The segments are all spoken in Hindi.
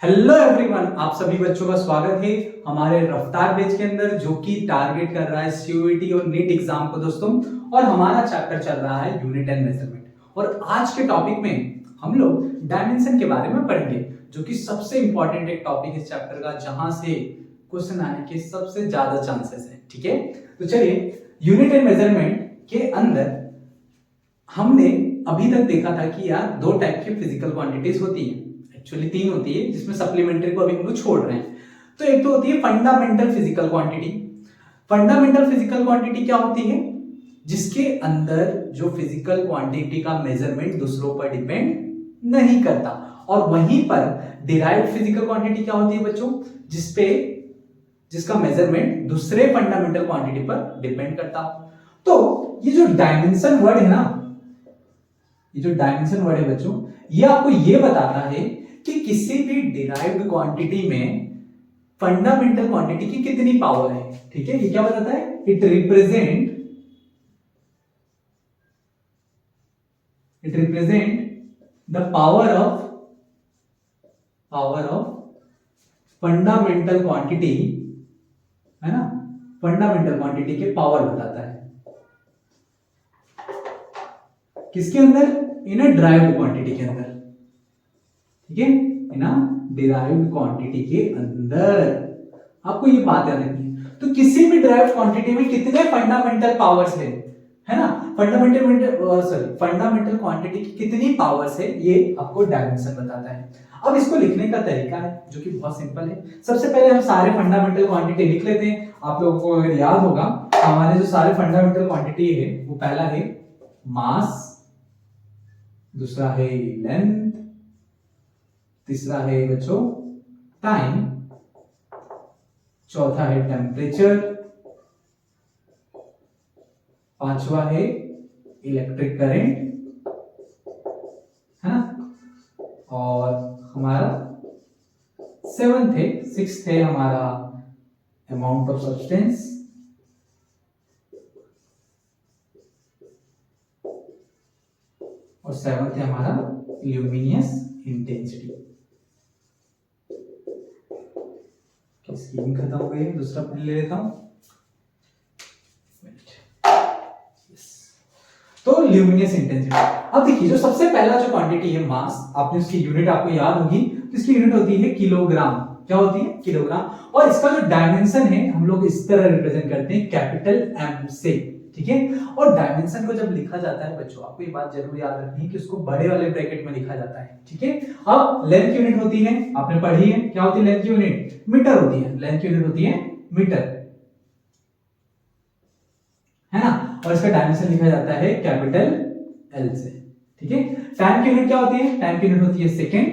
हेलो एवरीवन, आप सभी बच्चों का स्वागत है हमारे रफ्तार बैच के अंदर, जो कि टारगेट कर रहा है सीयूईटी और नीट एग्जाम को दोस्तों। और हमारा चैप्टर चल रहा है यूनिट एंड मेजरमेंट। और आज के टॉपिक में हम लोग डायमेंशन के बारे में पढ़ेंगे, जो कि सबसे इंपॉर्टेंट एक टॉपिक है इस चैप्टर का, जहां से क्वेश्चन आने के सबसे ज्यादा चांसेस है। ठीक है, तो चलिए, यूनिट एंड मेजरमेंट के अंदर हमने अभी तक देखा था कि यार दो टाइप की फिजिकल क्वांटिटीज होती है। एक्चुअली तीन होती है, जिसमें सप्लीमेंट्री को अभी हम लोग छोड़ रहे हैं। तो एक तो होती है fundamental physical quantity. Fundamental physical quantity क्या होती है? जिसके अंदर जो फिजिकल क्वांटिटी का मेजरमेंट दूसरों पर डिपेंड नहीं करता। और वहीं पर डिराइव्ड फिजिकल क्वांटिटी क्या होती है बच्चों? जिसका मेजरमेंट दूसरे फंडामेंटल क्वांटिटी पर डिपेंड करता। तो ये जो डायमेंशन वर्ड है ना, ये जो डायमेंशन वर्ड है बच्चों, ये आपको ये बताता है कि किसी भी डिराइव्ड क्वांटिटी में फंडामेंटल क्वांटिटी की कितनी पावर है। ठीक है, ये क्या बताता है? It represent the power of fundamental quantity, है ना। फंडामेंटल क्वांटिटी के पावर बताता है किसके अंदर? इन अ डिराइव्ड क्वांटिटी के अंदर। ठीक है, इन अ डिराइव्ड क्वांटिटी के अंदर। आपको ये बात याद रखनी है। तो किसी भी डिराइव्ड क्वांटिटी में कितने फंडामेंटल पावर्स है ना, फंडामेंटल क्वांटिटी की कितनी पावर्स है, ये आपको डायमेंशन बताता है। अब इसको लिखने का तरीका है जो कि बहुत सिंपल है। सबसे पहले हम सारे फंडामेंटल क्वांटिटी लिख लेते हैं। आप लोगों को अगर याद होगा, हमारे जो सारे फंडामेंटल क्वांटिटी है, वो पहला है मास, दूसरा है लेंथ, तीसरा है बच्चों टाइम, चौथा है टेम्परेचर, पांचवा है इलेक्ट्रिक करंट, है ना, और हमारा सिक्स्थ है हमारा अमाउंट ऑफ सब्सटेंस, और सेवंथ है हमारा ल्यूमिनियस इंटेंसिटी। स्क्रीन खत्म हो गई है, दूसरा पेन ले लेता हूं। तो ल्यूमिनियस इंटेंसिटी। अब देखिए, जो सबसे पहला जो क्वांटिटी है मास, आपने उसकी यूनिट आपको याद होगी, तो इसकी यूनिट होती है किलोग्राम। क्या होती है? किलोग्राम। और इसका जो डायमेंशन है, हम लोग इस तरह रिप्रेजेंट करते हैं, कैपिटल एम से। ठीक है, और डायमेंशन को जब लिखा जाता है बच्चों, आपको ये बात जरूर याद रखनी है कि उसको बड़े वाले ब्रैकेट में लिखा जाता है। ठीक है, अब लेंथ यूनिट होती है, आपने पढ़ी है, क्या होती है लेंथ यूनिट? मीटर होती है। लेंथ यूनिट होती है मीटर, है ना। और इसका डायमेंशन लिखा जाता है कैपिटल एल से। ठीक है, टाइम की यूनिट क्या होती है? टाइम की यूनिट होती है सेकेंड।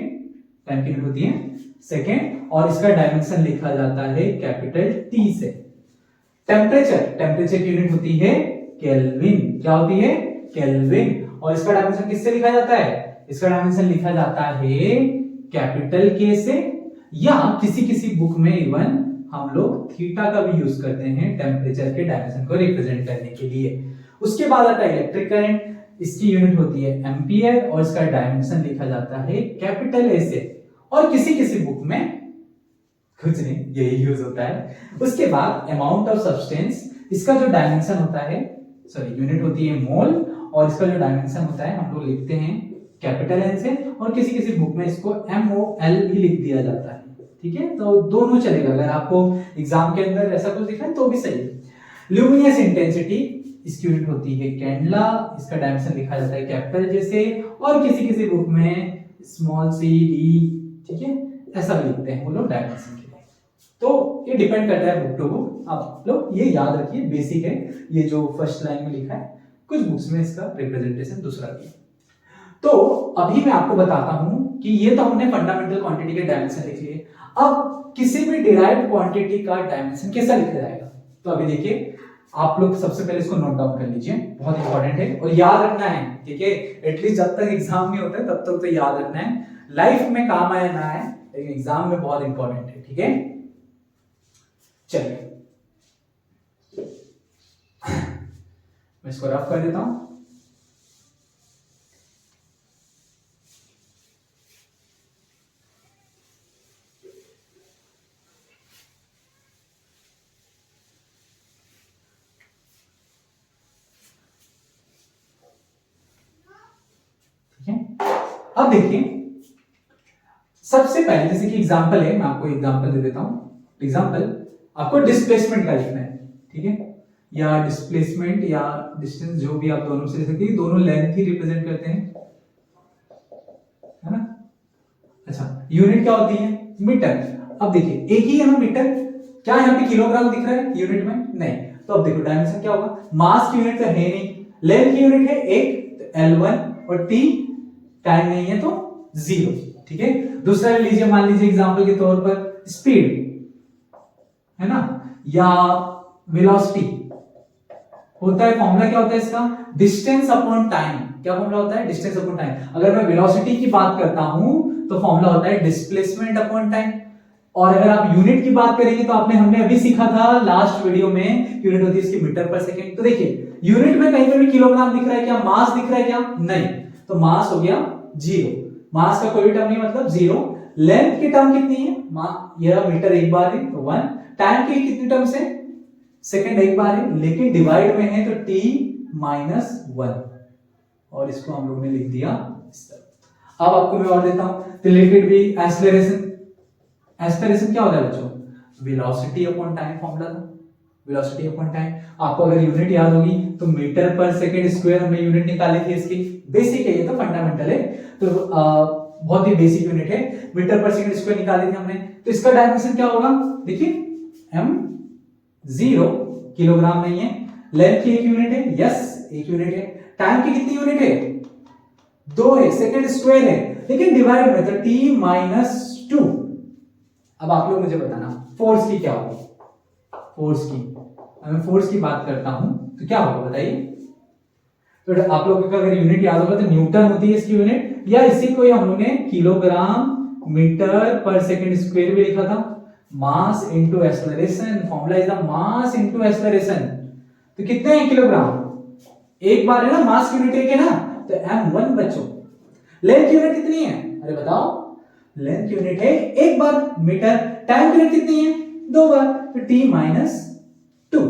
टाइम की यूनिट होती है सेकेंड, और इसका डायमेंशन लिखा जाता है कैपिटल टी से। टेम्परेचर की यूनिट होती है केल्विन। क्या होती है? केल्विन। और इसका डायमेंशन किससे लिखा जाता है? इसका डायमेंशन लिखा जाता है कैपिटल के से, या किसी किसी बुक में इवन हम लोग थीटा का भी यूज करते हैं टेम्परेचर के डायमेंशन को रिप्रेजेंट करने के लिए। उसके बाद आता है इलेक्ट्रिक करंट, इसकी यूनिट होती है एम्पियर, और इसका डायमेंशन लिखा जाता है कैपिटल ए से। और किसी किसी बुक में कुछ नहीं, यही यूज होता है। उसके बाद अमाउंट ऑफ सब्सटेंस, इसका जो डायमेंशन होता है, यूनिट होती है मोल, और इसका जो डायमेंशन होता है हम लोग लिखते हैं कैपिटल एन से, और किसी किसी बुक में इसको MOL भी लिख दिया जाता है। ठीक है, तो दोनों चलेगा, अगर आपको एग्जाम के अंदर ऐसा कुछ दिखा है तो भी सही है। ल्यूमिनियस इंटेंसिटी, इसकी यूनिट होती है कैंडला, इसका डायमेंशन लिखा जाता है कैपिटल जैसे, और किसी किसी बुक में स्मॉल सी डी, ठीक है, ऐसा भी लिखते हैं वो लोग डायमेंशन के लिए। तो ये डिपेंड करता है बुक टू बुक। आप लोग ये याद रखिए, बेसिक है ये जो फर्स्ट लाइन में लिखा है। कुछ बुक्स में इसका रिप्रेजेंटेशन दूसरा भी है। तो अभी मैं आपको बताता हूं कि ये तो हमने फंडामेंटल क्वांटिटी के डायमेंशन लिख लिए। अब किसी भी डिराइव्ड क्वांटिटी का डायमेंशन कैसा लिखा जाएगा? तो अभी देखिए, आप लोग सबसे पहले इसको नोट डाउन कर लीजिए, बहुत इंपॉर्टेंट है और याद रखना है। ठीक है, एटलीस्ट जब तक एग्जाम नहीं होता तब तक तो याद रखना है। लाइफ में काम आए ना आए, लेकिन एग्जाम में बहुत इंपॉर्टेंट है। ठीक है, चलिए मैं इसको रफ कर देता हूं। अब देखिए, सबसे पहले जैसे कि एग्जांपल है, मैं आपको एग्जांपल दे देता हूं। एग्जांपल, आपको डिस्प्लेसमेंट का लिखना है, ठीक है, या डिस्प्लेसमेंट या डिस्टेंस, जो भी आप दोनों से ले सकते हैं, दोनों लेंथ ही रिप्रेजेंट करते हैं, है ना। अच्छा, यूनिट क्या होती है? मीटर। अब देखिए, एक ही है ना मीटर, क्या यहाँ पे किलोग्राम दिख रहा है यूनिट में? नहीं। तो अब देखो डायमेंशन क्या होगा, मास की यूनिट तो है नहीं, लेंथ की यूनिट है 1, तो L1, और T टाइम नहीं है तो 0, ठीक है। दूसरा ले लीजिए, मान लीजिए एग्जांपल के तौर पर स्पीड, है ना, या वेलोसिटी। होता है फॉर्मूला क्या होता है इसका? Distance upon time. क्या फॉर्मूला होता है? Distance upon time. अगर मैं वेलोसिटी की बात करता हूं तो फॉर्मूला होता है डिस्प्लेसमेंट अपॉन टाइम। और अगर आप यूनिट की बात करेंगे तो हमने अभी सीखा था लास्ट वीडियो में, यूनिट होती है इसकी मीटर पर सेकंड। तो देखिए, यूनिट में कहीं पे भी किलोग्राम दिख रहा है क्या? मास दिख रहा है क्या? नहीं। तो मास हो गया 0, मास का कोई भी टर्म नहीं, मतलब 0। लेंथ की टर्म कितनी है? यह मीटर एक बार है तो 1। टाइम की कितनी टर्म्स है? सेकंड एक बार है, लेकिन डिवाइड में है तो t - 1, और इसको हम लोग ने लिख दिया इस तरह। अब आपको मैं और देता हूं, रिलेटेड भी एक्सेलरेशन। एक्सेलरेशन क्या होता है बच्चों? वेलोसिटी अपॉन टाइम फॉर्मूला था, वेलोसिटी अपॉन टाइम। आपको अगर यूनिट याद होगी तो मीटर पर सेकंड स्क्वायर हमने यूनिट निकाली थी इसकी, बेसिक है ये तो, फंडामेंटल है, तो बहुत ही बेसिक यूनिट है, मीटर पर सेकंड स्क्वायर निकाली थी हमने। तो इसका डायमेंशन क्या होगा? देखिए, m 0 किलोग्राम नहीं है। लेंथ की एक यूनिट है, यस एक यूनिट है। टाइम की कितनी यूनिट है? 2 है, सेकंड स्क्वायर है, लेकिन डिवाइड में तो t - 2। अब आप लोग मुझे बताना फोर्स की क्या होगी? फोर्स की, मैं फोर्स की बात करता हूं तो क्या होगा बताइए। तो आप लोगों का अगर यूनिट याद होगा तो न्यूटन होती है इसकी यूनिट, या इसी को हम लोग ने किलोग्राम मीटर पर सेकंड स्क्वायर भी लिखा था। Mass into acceleration, formula is the mass into acceleration. तो कितने हैं किलोग्राम? एक बार है ना, मास की यूनिट एक है ना, तो m1 बच्चों। लेंथ की यूनिट कितनी है? अरे बताओ, लेंथ की यूनिट है एक बार मीटर। टाइम की यूनिट कितनी है? 2 बार, तो t - 2,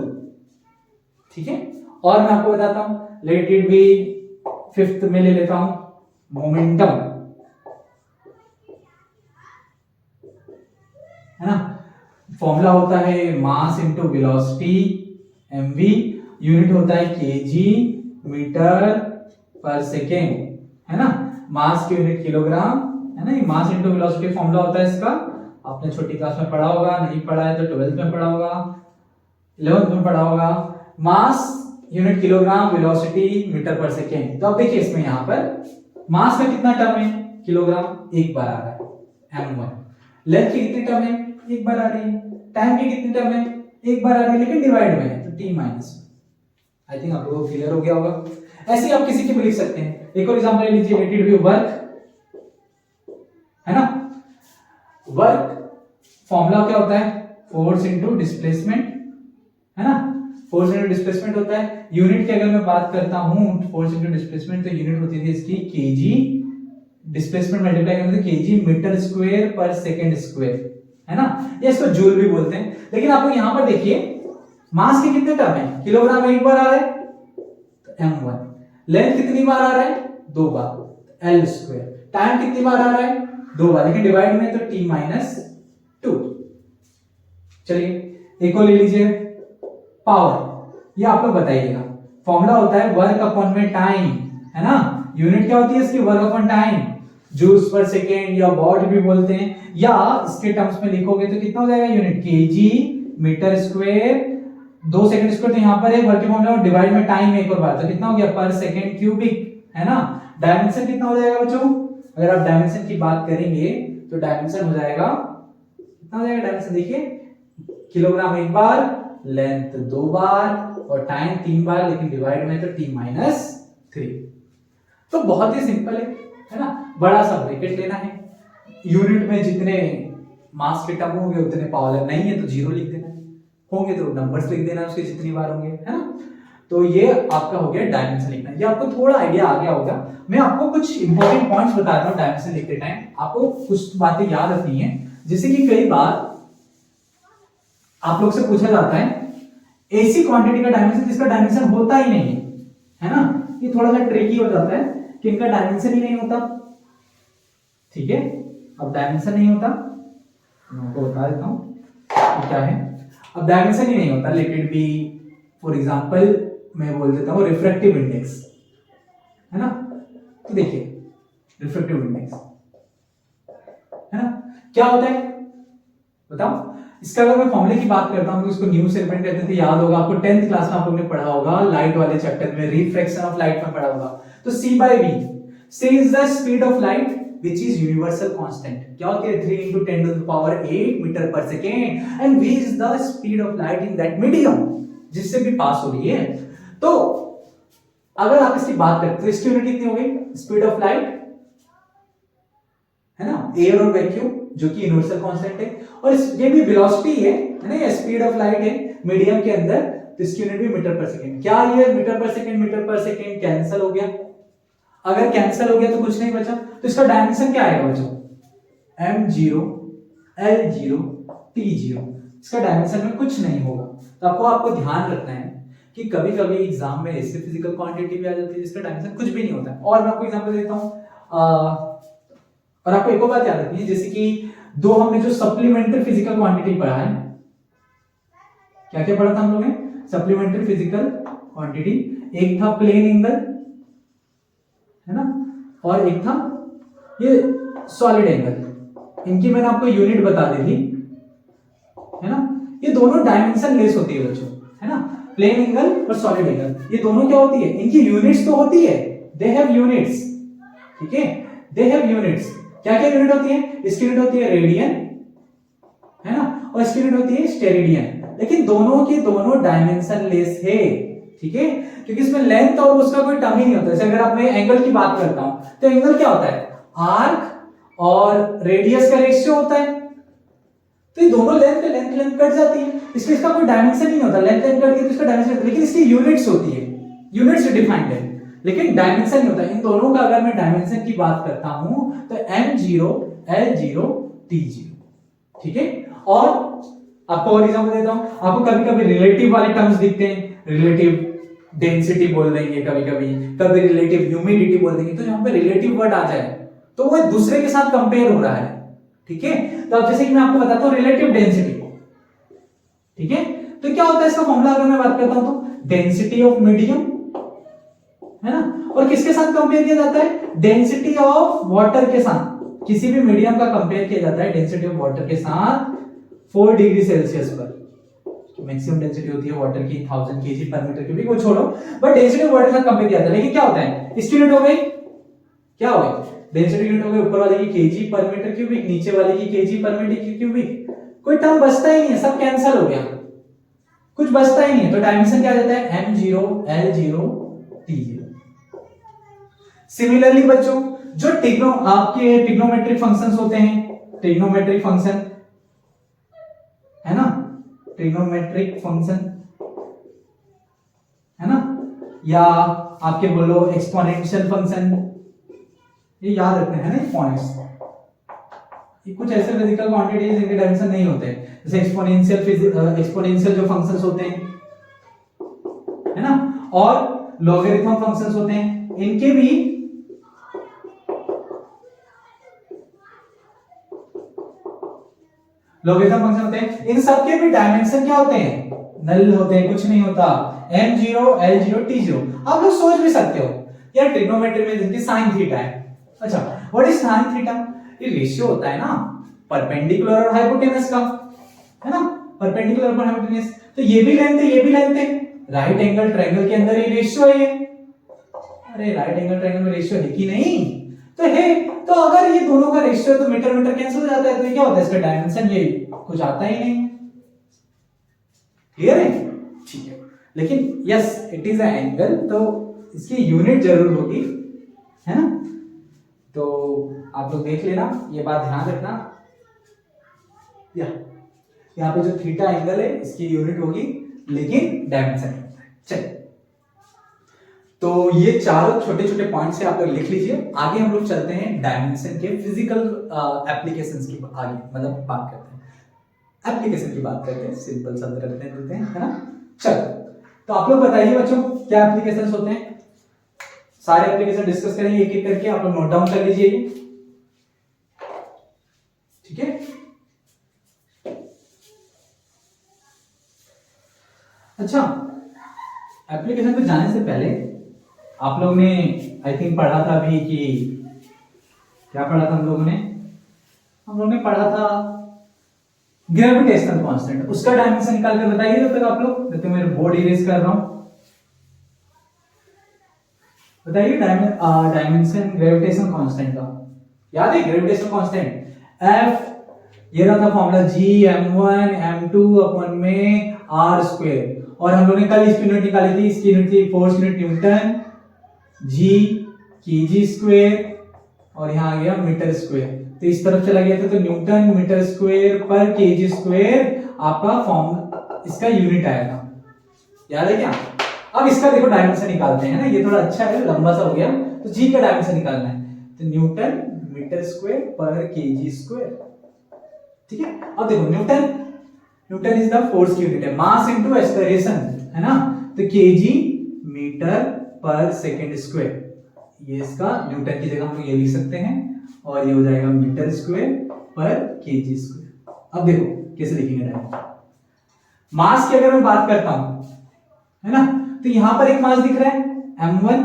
ठीक है। और मैं आपको बताता हूं, लेट इट बी, फिफ्थ में ले लेता हूं मोमेंटम, है ना। फॉर्मूला होता है mass into velocity, mv। Unit होता है kg मीटर पर सेकेंड, है ना। मास की यूनिट किलोग्राम, है ना। मास इनटू वेलोसिटी फॉर्मूला होता है इसका, आपने छोटी क्लास में पढ़ा होगा, नहीं पढ़ा है तो 12th में पढ़ा होगा, 11th में पढ़ा होगा। Mass unit kilogram, velocity metre per second. तो अब देखिए इसमें यहां पर मास का कितना टर्म है? किलोग्राम एक बार आ रहा है m1। लेंथ की कितनी टर्म है? एक बार आ रही है। टाइम की कितनी टर्म है? एक बार आ रही है, लेकिन डिवाइड में है तो t - 1। आई थिंक आप लोगों को क्लियर हो गया होगा। ऐसे ही आप किसी की भी लिख सकते हैं। एक और एग्जांपल ले लीजिए, लेट इट बी वर्क, है ना। वर्क फॉर्मूला क्या होता है? फोर्स इनटू डिस्प्लेसमेंट, है ना। फोर्स इनटू डिस्प्लेसमेंट होता है। यूनिट की अगर मैं बात करता हूं, फोर्स इनटू डिस्प्लेसमेंट, तो यूनिट होती थी इसकी केजी, डिस्प्लेसमेंट मल्टीप्लाई करने से केजी मीटर स्क्वायर पर सेकंड स्क्वायर, है ना। या इसको जूल भी बोलते हैं। लेकिन आप लोग यहां पर देखिए, मास के कितने टर्म है? किलोग्राम एक बार आ रहा है तो m1। लेंथ कितनी बार आ रहा है? 2 बार, l स्क्वायर। टाइम कितनी बार आ रहा है? 2 बार, लेकिन डिवाइड में तो t - 2। चलिए एक और ले लीजिए, पावर। ये आप लोग बताइएगा, फॉर्मूला होता है वर्क अपॉन में टाइम, है ना। यूनिट क्या होती है इसकी? Work upon time, joules per second या वॉट भी बोलते हैं। या इसके टर्म्स में लिखोगे तो कितना हो जाएगा unit? KG metre square, 2 second square, तो यहां पर एक वर्क फॉर्मूला, डिवाइड में टाइम एक और बार, तो कितना हो गया? पर सेकंड क्यूबिक, है ना। डायमेंशन कितना हो जाएगा बच्चों? अगर आप डायमेंशन की बात करेंगे तो डायमेंशन हो जाएगा, कितना हो जाएगा डायमेंशन? देखिए, किलोग्राम एक बार, लेंथ 2 बार, और टाइम 3 बार, लेकिन डिवाइड में तो t - 3। तो बहुत ही सिंपल है ना। बड़ा सा ब्रैकेट लेना है, यूनिट में जितने मास के टर्म होंगे उतने पावर, नहीं है तो 0 लिख देना, होंगे तो नंबर्स लिख देना उसके जितनी बार होंगे, है ना। तो ये आपका हो गया डायमेंशन लिखना। ये आपको थोड़ा आइडिया आ गया होगा। मैं आपको कुछ इंपॉर्टेंट पॉइंट्स बताता हूँ डायमेंशन लिखते टाइम, आपको कुछ बातें याद रखनी है। जैसे कि कई बार आप लोग से पूछा जाता है ऐसी क्वांटिटी का डायमेंशन जिसका डायमेंशन होता ही नहीं है ना। ये थोड़ा सा ट्रिकी हो जाता है कि इनका डायमेंशन ही नहीं होता, ठीक है। अब डायमेंशन नहीं होता, मैं आपको बता देता हूं कि क्या है। अब डायमेंशन ही नहीं होता, late it B for example मैं बोल देता हूं रिफ्रैक्टिव इंडेक्स, है ना। तो देखिए रिफ्रैक्टिव इंडेक्स है ना, क्या होता है बताओ। इसका अगर मैं फॉर्मूले की बात करता हूं तो इसको न्यूस एलिमेंट कहते थे, याद होगा आपको 10th क्लास में आप लोगों ने पढ़ा होगा, लाइट वाले चैप्टर में रिफ्रैक्शन ऑफ लाइट में पढ़ा होगा। तो c by v, c is the speed of light which is universal constant, क्या होती है 3 into 10 to the power 8 metre per second, and v is the speed of light in that medium जिससे भी पास हो रही है। तो अगर आप इसकी बात करते तो इसकी यूनिट कितनी हो गई, स्पीड ऑफ लाइट, है ना, एयर और वैक्यूम जो कि यूनिवर्सल कांस्टेंट है, और ये भी वेलोसिटी है ना, ये स्पीड ऑफ लाइट है मीडियम के अंदर, तो इसकी यूनिट भी मीटर पर सेकंड। क्या ये मीटर पर सेकंड कैंसिल हो गया? अगर कैंसिल हो गया तो कुछ नहीं बचा, तो इसका डायमेंशन क्या आएगा बच्चों, m0 l0 t0। इसका डायमेंशन में कुछ नहीं होगा। तो आपको ध्यान रखना है कि कभी कभी एग्जाम में ऐसे फिजिकल क्वांटिटी भी आ जाती है जिसका डायमेंशन कुछ भी नहीं होता है। और मैं आपको एग्जांपल देता हूं, और आपको एक और बात याद रखनी है, जैसे कि दो हमने जो सप्लीमेंट्री फिजिकल क्वांटिटी पढ़ा है, क्या क्या पढ़ा था हम लोगों ने, सप्लीमेंट्री फिजिकल क्वांटिटी, एक था प्लेन एंगल, है ना, और एक था ये सॉलिड एंगल। इनकी मैंने आपको यूनिट बता दी थी, है ना। ये दोनों डायमेंशन लेस होती है बच्चों, है ना, प्लेन एंगल और सॉलिड एंगल, ये दोनों क्या होती है, इनकी यूनिट्स तो होती है, दे हैव यूनिट्स, ठीक है, दे हैव यूनिट्स। क्या क्या यूनिट होती है, इसकी यूनिट होती है रेडियन, है ना, और इसकी यूनिट होती है स्टेरेडियन, लेकिन दोनों की दोनों डायमेंशन लेस है, ठीक है, क्योंकि इसमें लेंथ और उसका कोई टर्म ही नहीं होता। जैसे अगर आप मैं एंगल की बात करता हूं तो एंगल क्या होता है, आर्क और रेडियस का रेशियो होता है, तो ये दोनों लेंथ कट जाती है, इसलिए इसका कोई डायमेंशन नहीं होता, लेंथ कट गई तो इसका डायमेंशन, लेकिन इसकी यूनिट्स होती है, यूनिट्स डिफाइंड है, लेकिन डायमेंशन नहीं होता। इन दोनों का अगर मैं डायमेंशन की बात करता हूं तो m0 l0 t0, ठीक है। और आपको और एग्जांपल देता हूं, आपको कभी कभी रिलेटिव वाले टर्म्स दिखते हैं, रिलेटिव डेंसिटी बोल देंगे, कभी रिलेटिव ह्यूमिडिटी बोल देंगे, तो जहां पे रिलेटिव वर्ड आ जाए तो वो दूसरे के साथ कंपेयर हो रहा है, ठीक है। तो अब जैसे कि मैं आपको बताता हूं रिलेटिव डेंसिटी, ठीक है, तो क्या होता है इसका फॉर्मूला अगर मैं बात करता हूं तो डेंसिटी ऑफ मीडियम, है ना, और किसके साथ कंपेयर किया जाता है, डेंसिटी ऑफ वाटर के साथ। किसी भी मीडियम का कंपेयर किया जाता है डेंसिटी ऑफ वाटर के साथ 4 डिग्री सेल्सियस पर। मैक्सिमम डेंसिटी होती है वाटर की 1000 केजी पर मीटर क्यूबिक, वो छोड़ो, बट डेंसिटी ऑफ वाटर के साथ कंपेयर किया जाता है। लेकिन क्या होता है, इसकी यूनिट हो गई, क्या हो गई, डेंसिटी यूनिट हो गई ऊपर वाले की केजी पर मीटर क्यूबिक, नीचे वाले की केजी पर मीटर क्यूबिक, कोई टर्म बचता ही नहीं है, सब कैंसिल हो गया, कुछ बचता ही नहीं है। तो डायमेंशन क्या आ जाता है, m0 l0 t0। सिमिलरली बच्चों जो आपके ट्रिग्नोमेट्रिक फंक्शंस होते हैं, ट्रिग्नोमेट्रिक फंक्शन, है ना, ट्रिग्नोमेट्रिक फंक्शन, है ना, या आपके बोलो एक्सपोनेंशियल फंक्शन, ये याद रखना है ना, एक्सपोनेंट्स, ये कुछ ऐसे फिजिकल क्वांटिटीज जिनके डायमेंशन नहीं होते, जैसे एक्सपोनेंशियल जो फंक्शंस होते हैं, है ना, और लॉगरिथम फंक्शंस होते हैं, इनके भी लॉगरिथम फंक्शन होते हैं, इन सब के भी डायमेंशन क्या होते हैं, नल होते हैं, कुछ नहीं होता, m0 l0 t0। आप लोग सोच भी सकते हो यार ट्रिग्नोमेट्री में जिनकी sin थीटा है, अच्छा व्हाट इज sin थीटा, ये रेशियो होता है ना परपेंडिकुलर और हाइपोटेनस का, है ना, परपेंडिकुलर और हाइपोटेनस, तो ये भी लेंथ है, ये भी लेंथ है, राइट एंगल ट्रायंगल के अंदर ये रेशियो है, ये अरे राइट एंगल ट्रायंगल में रेशियो है कि नहीं, तो है, तो अगर ये दोनों का रेशियो है तो मीटर मीटर कैंसिल हो जाता है, तो ये क्या होता है, इसका डायमेंशन ये कुछ आता ही नहीं, क्लियर है, ठीक है। लेकिन yes it is a angle, तो इसकी यूनिट जरूर होगी, है ना, तो आप लोग देख लेना, ये बात ध्यान रखना, यहाँ पे जो थीटा एंगल है इसकी यूनिट होगी, लेकिन डायमेंशन नहीं होता है। चलिए, तो ये चारों छोटे छोटे पॉइंट्स आप लोग लिख लीजिए, आगे हम लोग चलते हैं डायमेंशन के फिजिकल एप्लीकेशंस की, आगे मतलब बात करते हैं, एप्लीकेशन की बात करते हैं, सिंपल शब्द रखने देते हैं, है ना। चलो, तो आप लोग बताइए बच्चों क्या एप्लीकेशंस होते हैं, सारे एप्लीकेशन डिस्कस करेंगे एक एक करके, आप लोग नोट डाउन कर लीजिए। अच्छा, एप्लीकेशन पे जाने से पहले आप लोग ने आई थिंक पढ़ा था अभी कि क्या पढ़ा था हम लोगों ने पढ़ा था ग्रेविटेशनल कांस्टेंट। उसका डायमेंशन निकाल कर बताइए जब तक आप लोग, जब तक मेरे बोर्ड इरेज कर रहा हूं। बताइए डायमेंशन ग्रेविटेशनल कांस्टेंट का याद है? ग्रेविटेशनल कांस्टेंट एफ, ये रहा था formula G m1 m2 upon में r स्क्वायर, और हम लोगों ने कल इसकी यूनिट निकाली थी, इसकी यूनिट थी force unit Newton, g kg square, और यहां आ गया मीटर स्क्वायर। तो इस तरफ चला गया था तो न्यूटन मीटर स्क्वायर पर kg स्क्वायर आपका फॉर्म इसका यूनिट आया था, याद है क्या? अब इसका देखो डायमेंशन निकालते हैं ना, ये थोड़ा अच्छा है, लंबा सा हो गया, तो g का डायमेंशन निकालना है। तो न्यूटन मीटर स्क्वायर पर kg स्क्वायर, ठीक है। अब देखो न्यूटन इज द फोर्स की यूनिट है, मास इनटू एक्सेलरेशन है ना, तो kg मीटर पर सेकंड स्क्वायर, ये इसका न्यूटन की जगह हम लोग ये लिख सकते हैं, और ये हो जाएगा मीटर स्क्वायर पर kg स्क्वायर। अब देखो कैसे लिखेंगे डायरेक्ट। मास की अगर मैं बात करता हूं है ना, तो यहां पर एक मास दिख रहा है m1,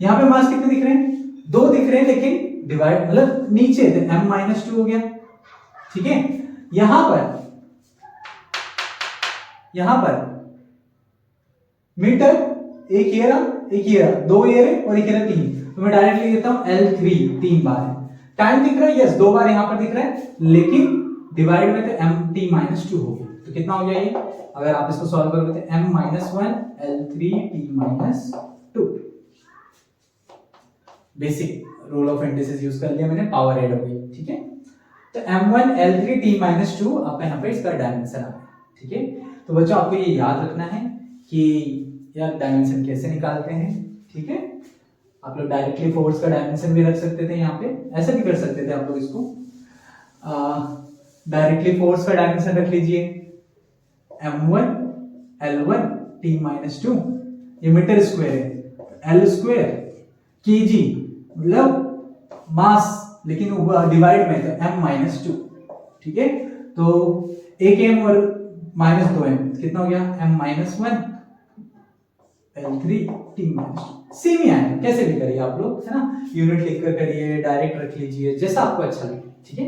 यहां पे मास कितने दिख रहे हैं? 2 दिख रहे हैं, लेकिन डिवाइड मतलब नीचे m-2 हो गया, ठीक है। यहां पर मीटर एक ये रहा, एक ये रहा, 2 ये रहे और एक ये रहा 3, तो मैं डायरेक्टली लिख देता हूं L3, 3 बार है। टाइम दिख रहा है, यस 2 बार यहां पर दिख रहा है, लेकिन डिवाइड में तो mt-2 हो गया, तो कितना हो गया ये? अगर आप इसको सॉल्व करोगे तो m-1 L3t-2, basic rule of integers use कर लिया मैंने, पावर ऐड हो गई, ठीक है। तो m1 L3t-2 आपका यहाँ पे इसका डायमेंशन आ गया, ठीक है। तो बच्चों आपको ये याद रखना है कि यार डायमेंशन कैसे निकालते हैं, ठीक है। आप लोग डायरेक्टली फोर्स का डायमेंशन भी रख सकते थे यहाँ पे, ऐसा भी कर सकते थे आप लोग इसको, डायरेक्टली फोर्स का डायमेंशन रख लीजिए m1 L1 t-2, ये मीटर स्क्वायर है, L स्क्वायर kg मतलब मास, लेकिन डिवाइड में तो m-2, ठीक है। तो 1 m और -2m कितना हो गया? m-1 L3t-2, सेम ही आएगा, कैसे भी करिए आप लोग, है ना, यूनिट लिखकर करिए, डायरेक्ट रख लीजिए, जैसा आपको अच्छा लगे, ठीक है।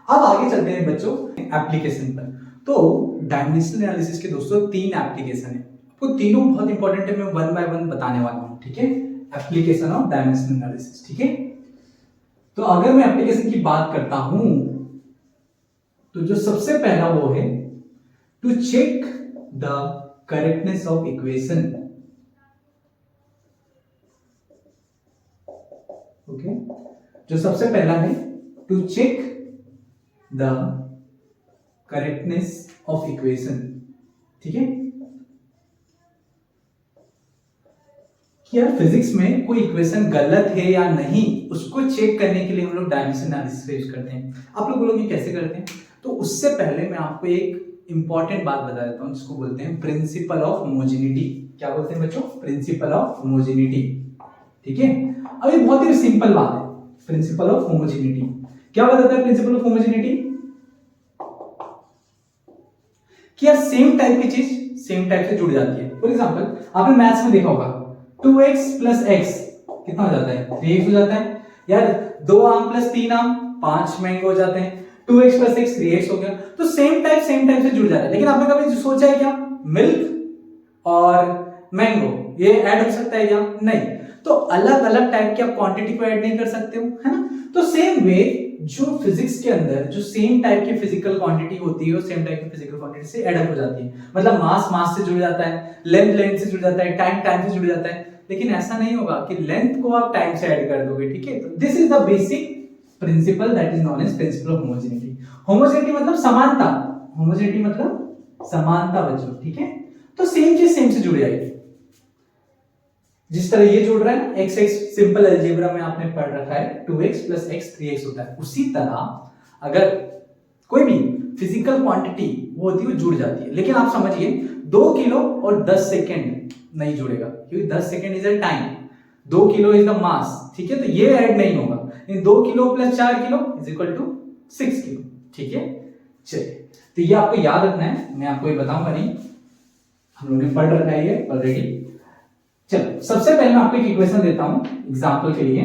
अब आगे चलते हैं बच्चों एप्लीकेशन पर। तो डायमेंशनल एनालिसिस के दोस्तों 3 एप्लीकेशन है, आपको तीनों बहुत इंपॉर्टेंट है, मैं 1 बाय 1 बताने वाला हूं, ठीक है। एप्लीकेशन ऑफ डायमेंशनल एनालिसिस, ठीक है। तो अगर मैं एप्लीकेशन की बात करता हूं तो जो सबसे पहला वो है to check the correctness of equation, okay. जो सबसे पहला है to check the correctness of equation, ठीक है। कि यार फिजिक्स में कोई इक्वेशन गलत है या नहीं, उसको चेक करने के लिए हम लोग डायमेंशनल एनालिसिस का यूज करते हैं। आप लोग बोलोगे कैसे करते हैं? तो उससे पहले मैं आपको एक इंपॉर्टेंट बात बता देता हूं, जिसको बोलते हैं प्रिंसिपल ऑफ होमोजेनिटी। क्या बोलते हैं बच्चों? प्रिंसिपल ऑफ होमोजेनिटी, ठीक है। अब ये बहुत ही सिंपल बात है, प्रिंसिपल ऑफ होमोजेनिटी क्या बताता है? प्रिंसिपल ऑफ होमोजेनिटी कि यार सेम टाइप की चीज सेम टाइप से जुड़ जाती है। फॉर एग्जांपल आपने मैथ्स में देखा होगा 2x प्लस x कितना हो जाता है? 3x हो जाता है। यार 2 आम प्लस 3 आम 5 मैंगो हो जाते हैं, 2x प्लस x 3x हो गया। तो सेम टाइप से जुड़ जाता है। लेकिन आपने कभी सोचा है क्या मिल्क और मैंगो ये ऐड हो सकता है क्या? नहीं। तो अलग अलग टाइप की आप क्वांटिटी को ऐड नहीं कर सकते हो, है ना। तो सेम वे जो फिजिक्स के अंदर जो सेम टाइप की फिजिकल क्वांटिटी होती है वो सेम टाइप की फिजिकल क्वांटिटी से ऐड अप हो जाती है। मतलब मास से जुड़ जाता है, लेंथ से जुड़ जाता है, टाइम से जुड़ जाता है। लेकिन ऐसा नहीं होगा कि लेंथ को आप टाइम से ऐड कर दोगे, ठीक है। तो this is the basic principle that is known as principle of homogeneity. Homogeneity मतलब समानता, होमोजेनिटी मतलब समानता बच्चों, ठीक है। तो सेम चीज सेम से जुड़ जाएगी। जिस तरह ये जुड़ रहा है ना x सिंपल अलजेब्रा में आपने पढ़ रखा है 2x प्लस x 3x होता है, उसी तरह अगर कोई भी फिजिकल क्वांटिटी वो होती है वो जुड़ जाती है। लेकिन आप समझिए 2 किलो और 10 सेकेंड नहीं जुड़ेगा, क्योंकि 10 second is a time, 2 kilo is the mass, ठीक है। तो ये ऐड नहीं होगा। 2 kilo plus 4 kilo is equal to 6 kilo, ठीक है। चलिए, तो ये आपको याद रखना है, मैं आपको ये बताऊंगा नहीं। हम लोगों ने पढ़ रखा है ये ऑलरेडी। चलो सबसे पहले मैं आपको एक इक्वेशन देता हूं एग्जांपल के लिए।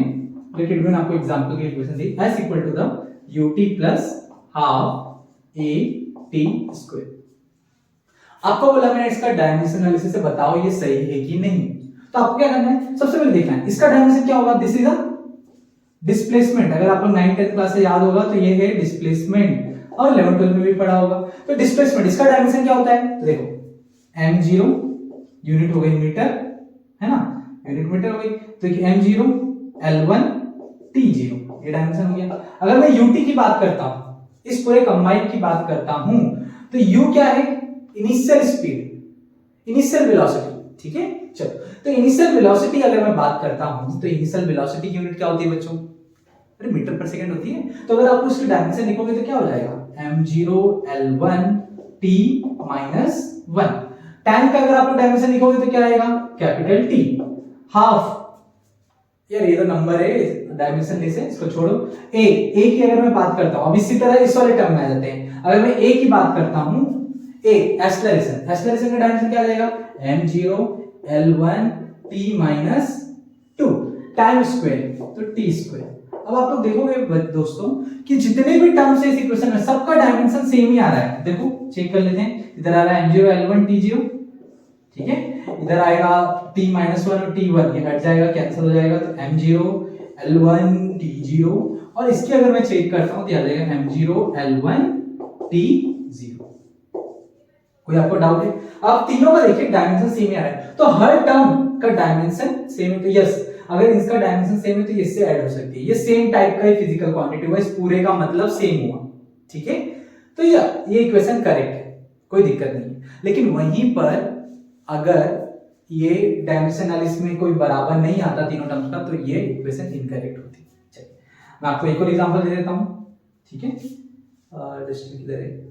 लेकिन मैंने आपको एग्जांपल के लिए इक्वेशन दी s equal to the ut plus half a t square. आपको बोला मैंने इसका डायमेंशन एनालिसिस से बताओ ये सही है कि नहीं। तो आपको क्या करना है, सबसे पहले देखना है इसका डायमेंशन क्या होगा। This is a displacement. अगर आपको 9th 10th क्लास से याद होगा तो ये है डिस्प्लेसमेंट, और 11th 12th में भी पढ़ा होगा। तो डिस्प्लेसमेंट इसका डायमेंशन क्या होता है, तो देखो m0 यूनिट हो गई मीटर, है ना, यूनिट मीटर हो गई। तो m0 l1 t0 ये डायमेंशन हो गया। अगर मैं ut की बात करता हूं, इस पूरे कंबाइन की बात करता हूं, तो u क्या है, इनिशियल स्पीड, इनिशियल वेलोसिटी, ठीक है। चलो तो इनिशियल वेलोसिटी अगर मैं बात करता हूं तो इनिशियल वेलोसिटी की यूनिट क्या होती है बच्चों, अरे मीटर पर सेकंड होती है। तो अगर आप उसकी डायमेंशन लिखोगे तो क्या हो जाएगा, m0 l1 t minus 1। tan का अगर आप डायमेंशन लिखोगे तो क्या आएगा, कैपिटल T हाफ। यार ये तो नंबर है, डायमेंशन ले से इसको छोड़ो। a की अगर मैं बात करता हूं, अब इसी तरह इस वाले टर्म में आ जाते हैं। अगर मैं a की बात करता हूं, a एक्सेलरेशन, एक्सेलरेशन का डायमेंशन क्या आ जाएगा, m0 l1 t minus 2 time square, तो t स्क्वायर। अब आप लोग देखोगे दोस्तों कि जितने भी टर्म्स है इस इक्वेशन में सबका डायमेंशन सेम ही आ रहा है। देखो चेक कर लेते हैं, इधर आ रहा है m0 l1 t0, ठीक है, इधर आएगा t माइनस 1 और t1, ये हट जाएगा, कैंसिल हो जाएगा, तो m0 l1 t0। और इसकी अगर मैं चेक करता हूं तो आ जाएगा m0 l1 t0। कोई आपको डाउट है, आप तीनों का देखिए डायमेंशन सेम ही आ रहा है, तो हर टर्म का डायमेंशन सेम है। तो यस, अगर इसका डायमेंशन सेम है तो इससे ऐड हो सकती है, ये सेम टाइप का फिजिकल क्वांटिटी हुआ, इस पूरे का मतलब सेम हुआ, ठीक है। तो ये इक्वेशन करेक्ट है, कोई दिक्कत नहीं है। लेकिन वहीं पर अगर ये डायमेंशन एनालिसिस में कोई बराबर नहीं आता तीनों टर्म्स का, तो ये इक्वेशन इनकरेक्ट होती है। चलिए मैं आपको एक और एग्जांपल दे देता हूं, ठीक है। जस्ट किधर है,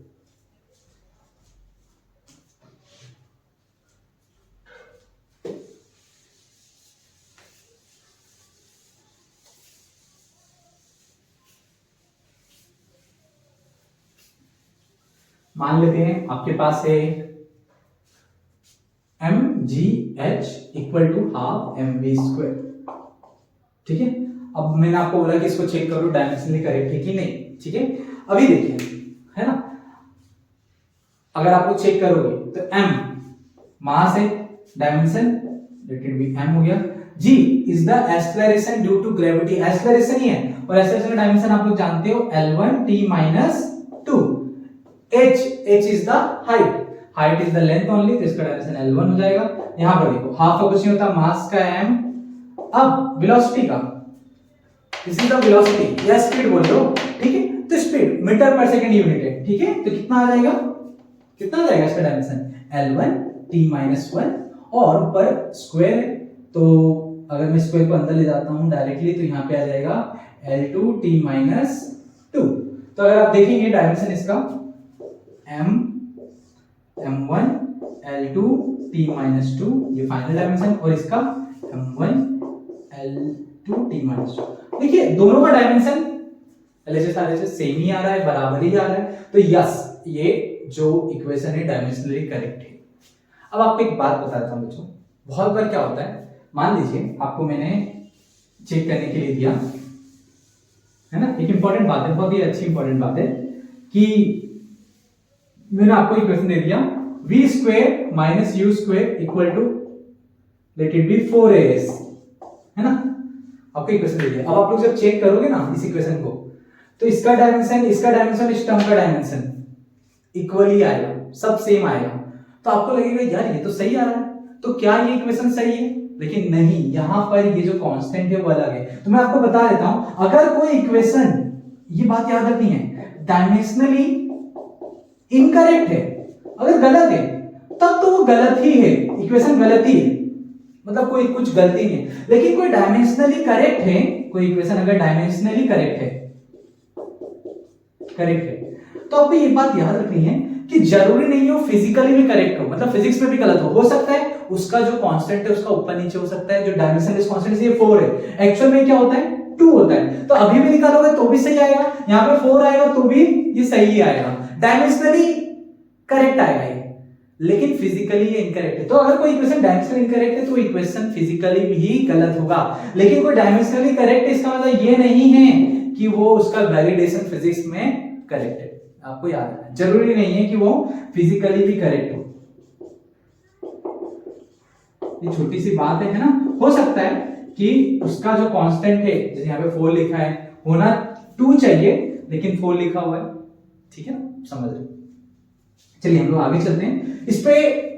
मान लेते हैं आपके पास है mgh equal to half mv square, ठीक है। अब मैंने आपको बोला कि इसको चेक करो डायमेंशनली करेक्ट है कि नहीं, ठीक है। अभी देखिए, है ना, अगर आप लोग चेक करोगे तो m मास है, dimension let it be m हो गया। g is the acceleration due to gravity, acceleration ही है, और एक्सेलरेशन का डायमेंशन आप लोग जानते हो l1 t minus 2। h is the height, height is the length only, तो इसका डायमेंशन l1 हो जाएगा। यहां पर देखो हाफ का कुछ नहीं होता, मास का m। अब वेलोसिटी का, दिस इज द वेलोसिटी या स्पीड बोल लो, ठीक है। तो स्पीड मीटर पर सेकंड यूनिट है, ठीक है। तो कितना आ जाएगा, कितना आ जाएगा इसका डायमेंशन, l1 t माइनस 1, और ऊपर स्क्वायर, तो अगर मैं स्क्वायर को अंदर ले जाता हूं डायरेक्टली तो यहां पे आ जाएगा l2 t माइनस 2। तो अगर आप देखेंगे डायमेंशन इसका m1 l2 t माइनस 2, ये फाइनल डायमेंशन, और इसका m1 l2 t माइनस 2। देखिए दोनों का डायमेंशन LHS सेम ही आ रहा है, बराबर ही आ रहा है। तो यस, ये जो इक्वेशन है डायमेंशनली करेक्ट है। अब आपको एक बात बताता हूं बच्चों, बहुत बार क्या होता है, मान लीजिए आपको मैंने चेक करने के लिए दिया, है ना, एक इंपॉर्टेंट बात है, बहुत ही अच्छी इंपॉर्टेंट बात है, कि मैंने आपको इक्वेशन दे दिया v square minus u square equal to let it be 4as, है ना, आपको इक्वेशन दे दिया। अब आप लोग जब चेक करोगे ना इस इक्वेशन को, तो इसका डायमेंशन, इसका डायमेंशन, इस टर्म का डायमेंशन इक्वली आएगा, सब सेम आएगा। तो आपको लगेगा यार ये तो सही आ रहा है, तो क्या ये इक्वेशन सही है, लेकिन नहीं, यहां पर ये जो कांस्टेंट है वो अलग है। तो मैं आपको बता देता हूं, अगर कोई इक्वेशन, ये बात याद रखनी है, डायमेंशनली इनकरेक्ट है, अगर गलत है तब तो वो गलत ही है, इक्वेशन गलत ही है, मतलब कोई कुछ गलती नहीं है। लेकिन कोई डायमेंशनली करेक्ट है, कोई इक्वेशन अगर डायमेंशनली करेक्ट है, तो आपको ये बात याद रखनी है कि जरूरी नहीं हो फिजिकली भी करेक्ट हो, मतलब फिजिक्स में भी गलत हो सकता है, उसका जो कांस्टेंट है उसका ऊपर नीचे हो सकता है, जो डायमेंशन इस कांस्टेंट से 4 है, एक्चुअल में क्या होता है 2 होता है। तो अभी भी निकालोगे तो भी सही आएगा, यहाँ पे 4 आएगा तो भी ये सही ही आएगा, डायमेंशनली करेक्ट आएगा ये। लेकिन फिजिकली ये इनकरेक्ट है। तो अगर कोई इक्वेशन डायमेंशनली इनकरेक्ट है तो इक्वेशन फिजिकली भी गलत होगा, लेकिन कोई डायमेंशनली करेक्ट है इसका मतलब ये नहीं है कि वो उसका वैलिडेशन फिजिक्स में करेक्ट है। आपको याद रखना, जरूरी नहीं है कि वो फिजिकली भी करेक्ट हो। ये छोटी सी बात है ना। हो सकता है कि उसका जो कांस्टेंट है, जैसे यहाँ पे 4 लिखा है, होना 2 चाहिए लेकिन 4 लिखा हुआ है, ठीक है ना, समझ रहे। चलिए हम लोग आगे चलते हैं इस पे।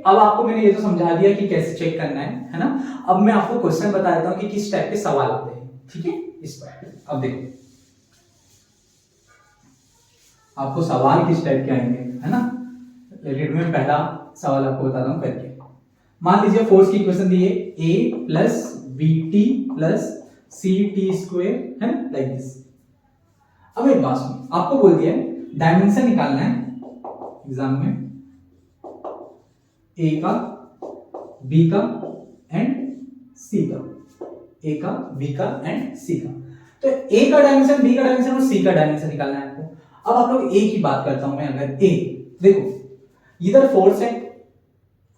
अब आपको मैंने ये तो समझा दिया कि कैसे चेक करना है ना। अब मैं आपको क्वेश्चन बता देता हूं कि किस टाइप के सवाल आते हैं, ठीक है। इस पर अब देखो आपको सवाल किस टाइप के आएंगे, है ना। लेकिन मैं पहला सवाल आपको बताता हूं करके। मान लीजिए फोर्स की इक्वेशन दी है a plus B T plus C T square, है ना, लाइक दिस। अब एक बात सुनो, आपको बोल दिया डायमेंशन निकालना है एग्जाम में ए का, बी का एंड सी का, ए का, बी का एंड सी का। तो ए का डायमेंशन, बी का डायमेंशन और सी का डायमेंशन निकालना है आपको। अब आप लोग ए की बात करता हूं मैं। अगर ए देखो इधर फोर्स है,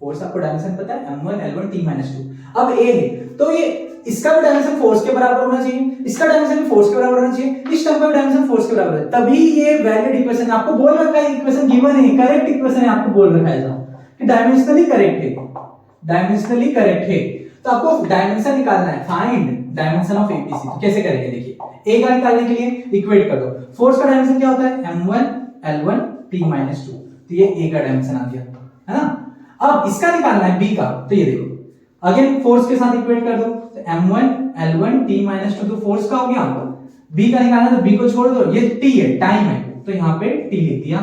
फोर्स आपको डायमेंशन पता है m1 l1 t-2। अब ए है तो ये इसका भी डायमेंशन फोर्स के बराबर होना चाहिए, इसका डायमेंशन भी फोर्स के बराबर होना चाहिए, इस टर्म का भी डायमेंशन फोर्स के बराबर है, तभी ये वैलिड इक्वेशन। आपको बोल रखा है इक्वेशन गिवन है, करेक्ट इक्वेशन है, आपको बोल रखा है कि डायमेंशनली करेक्ट है, डायमेंशनली करेक्ट है। तो आपको डायमेंशन निकालना है, फाइंड डायमेंशन ऑफ एबीसी। तो कैसे करेंगे देखिए। ए का निकालने के लिए इक्वेट कर दो। फोर्स का डायमेंशन क्या होता है m1 l1 t-2। तो ये ए का डायमेंशन आ गया, है ना। अब इसका निकालना है बी का। तो ये देखो अगेन फोर्स के साथ इक्वेट कर दो। तो m1 l1 t-2 तो फोर्स का हो गया। बी का निकालना तो बी को छोड़ दो, ये t है, टाइम है, तो यहाँ पे t लिख दिया।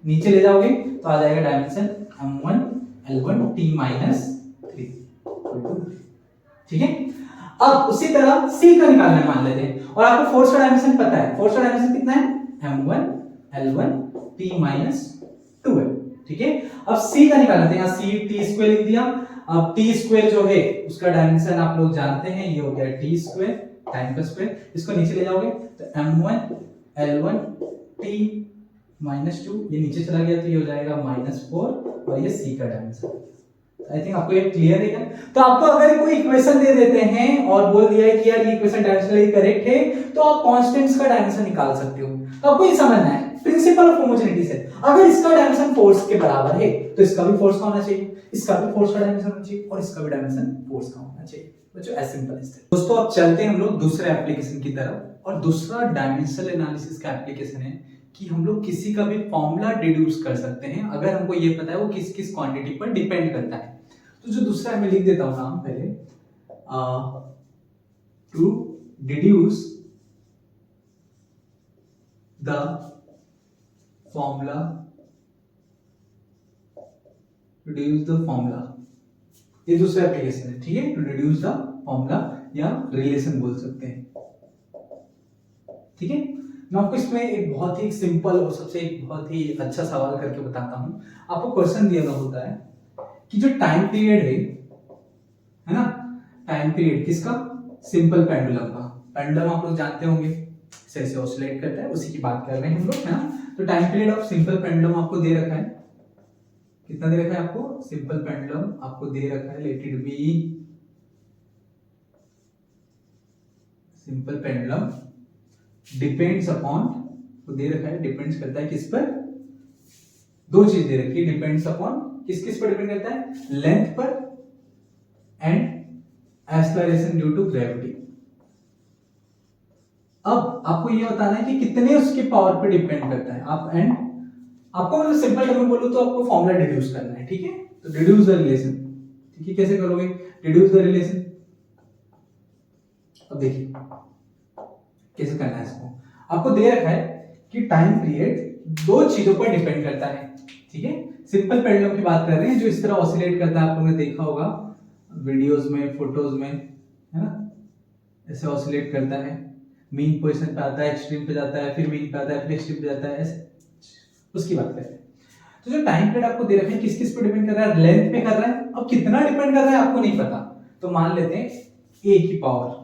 नीचे ले जाओगे तो आ जाएगा डायमेंशन m1 l1 t-3, ठीक है। अब उसी तरह सी का निकालना मान लेते हैं, और आपको फोर्स का डायमेंशन पता है। फोर्स का डायमेंशन कितना है m1 l1 t-2 है, ठीक है। अब सी का निकालना है, यहाँ सी टी स्क्वायर लिख दिया। अब टी स्क्वायर जो है उसका डायमेंशन आप लोग जानते हैं, ये हो गया टी स्क्वायर, टाइम का स्क्वायर। इसको नीचे ले जाओगे तो m1 l1 t-2, ये नीचे चला गया तो ये हो जाएगा -4, और ये सी का डायमेंशन। आई थिंक आपको ये क्लियर है क्या। तो आपको अगर कोई इक्वेशन दे देते हैं और बोल दिया है कि यार ये इक्वेशन डायमेंशनली करेक्ट है, तो आप कांस्टेंट्स का डायमेंशन निकाल सकते हो। तो आपको ये समझना है प्रिंसिपल ऑफ होमोजेनिटी से। अगर इसका डायमेंशन फोर्स के बराबर है तो इसका भी फोर्स का होना चाहिए, इसका भी फोर्स का डायमेंशन होना चाहिए, और इसका भी डायमेंशन फोर्स का होना चाहिए। बच्चों एज सिंपल एज दैट। दोस्तों अब चलते हैं हम लोग दूसरे एप्लीकेशन की तरफ। और दूसरा डायमेंशनल एनालिसिस का एप्लीकेशन है कि हम लोग किसी का भी फॉर्मूला डिड्यूस कर सकते हैं अगर हमको ये पता है वो किस किस क्वांटिटी पर डिपेंड करता है। तो जो दूसरा है मैं लिख देता हूं नाम पहले, to deduce the formula, deduce the formula, ये दूसरा एप्लीकेशन है, ठीक है। टू डिड्यूस द फॉर्मूला या रिलेशन बोल सकते हैं, ठीक है। मैं आपको इसमें एक बहुत ही सिंपल और सबसे एक बहुत ही अच्छा सवाल करके बताता हूं। आपको क्वेश्चन दिया हुआ होता है कि जो टाइम पीरियड है ना, टाइम पीरियड किसका, सिंपल पेंडुलम का। पेंडुलम आप लोग जानते होंगे ऐसे ऑसिलेट करता है, उसी की बात कर रहे हैं हम लोग, है ना। तो time period of simple pendulum आपको दे रखा है, कितना दे रखा है आपको, सिंपल पेंडुलम आपको दे रखा है, late it B simple pendulum depends upon, तो दे रखा है डिपेंड्स करता है किस पर, दो चीज दे रखी है, डिपेंड्स अपॉन किस किस पर डिपेंड करता है, लेंथ पर and acceleration due to gravity. अब आपको ये बताना है कि कितने उसके पावर पे डिपेंड करता है। आप एंड आपको मतलब सिंपल टर्म में बोलूं तो आपको फॉर्मूला डिड्यूस करना है, ठीक है। तो डिड्यूस द रिलेशन, ठीक है। कैसे करोगे डिड्यूस द रिलेशन, अब देखिए कैसे करना है इसको। आपको दे रखा है कि टाइम पीरियड दो चीजों पर डिपेंड करता है, ठीक है। सिंपल पेंडुलम की बात कर रहे हैं जो इस तरह ऑसिलेट करता है, आप लोगों ने देखा होगा वीडियोस में, फोटोज में, है ना, ऐसे ऑसिलेट करता है, मीन पोजीशन पे आता है, एक्सट्रीम पे जाता है, फिर मीन पे आता है, फिर एक्सट्रीम पे जाता है, ऐसे उसकी बात कर रहे हैं। तो जो टाइम पीरियड आपको दे रखे हैं किस किस पे डिपेंड कर रहा है, लेंथ पे कर रहा है। अब कितना डिपेंड कर रहा है आपको नहीं पता, तो मान लेते हैं ए की पावर,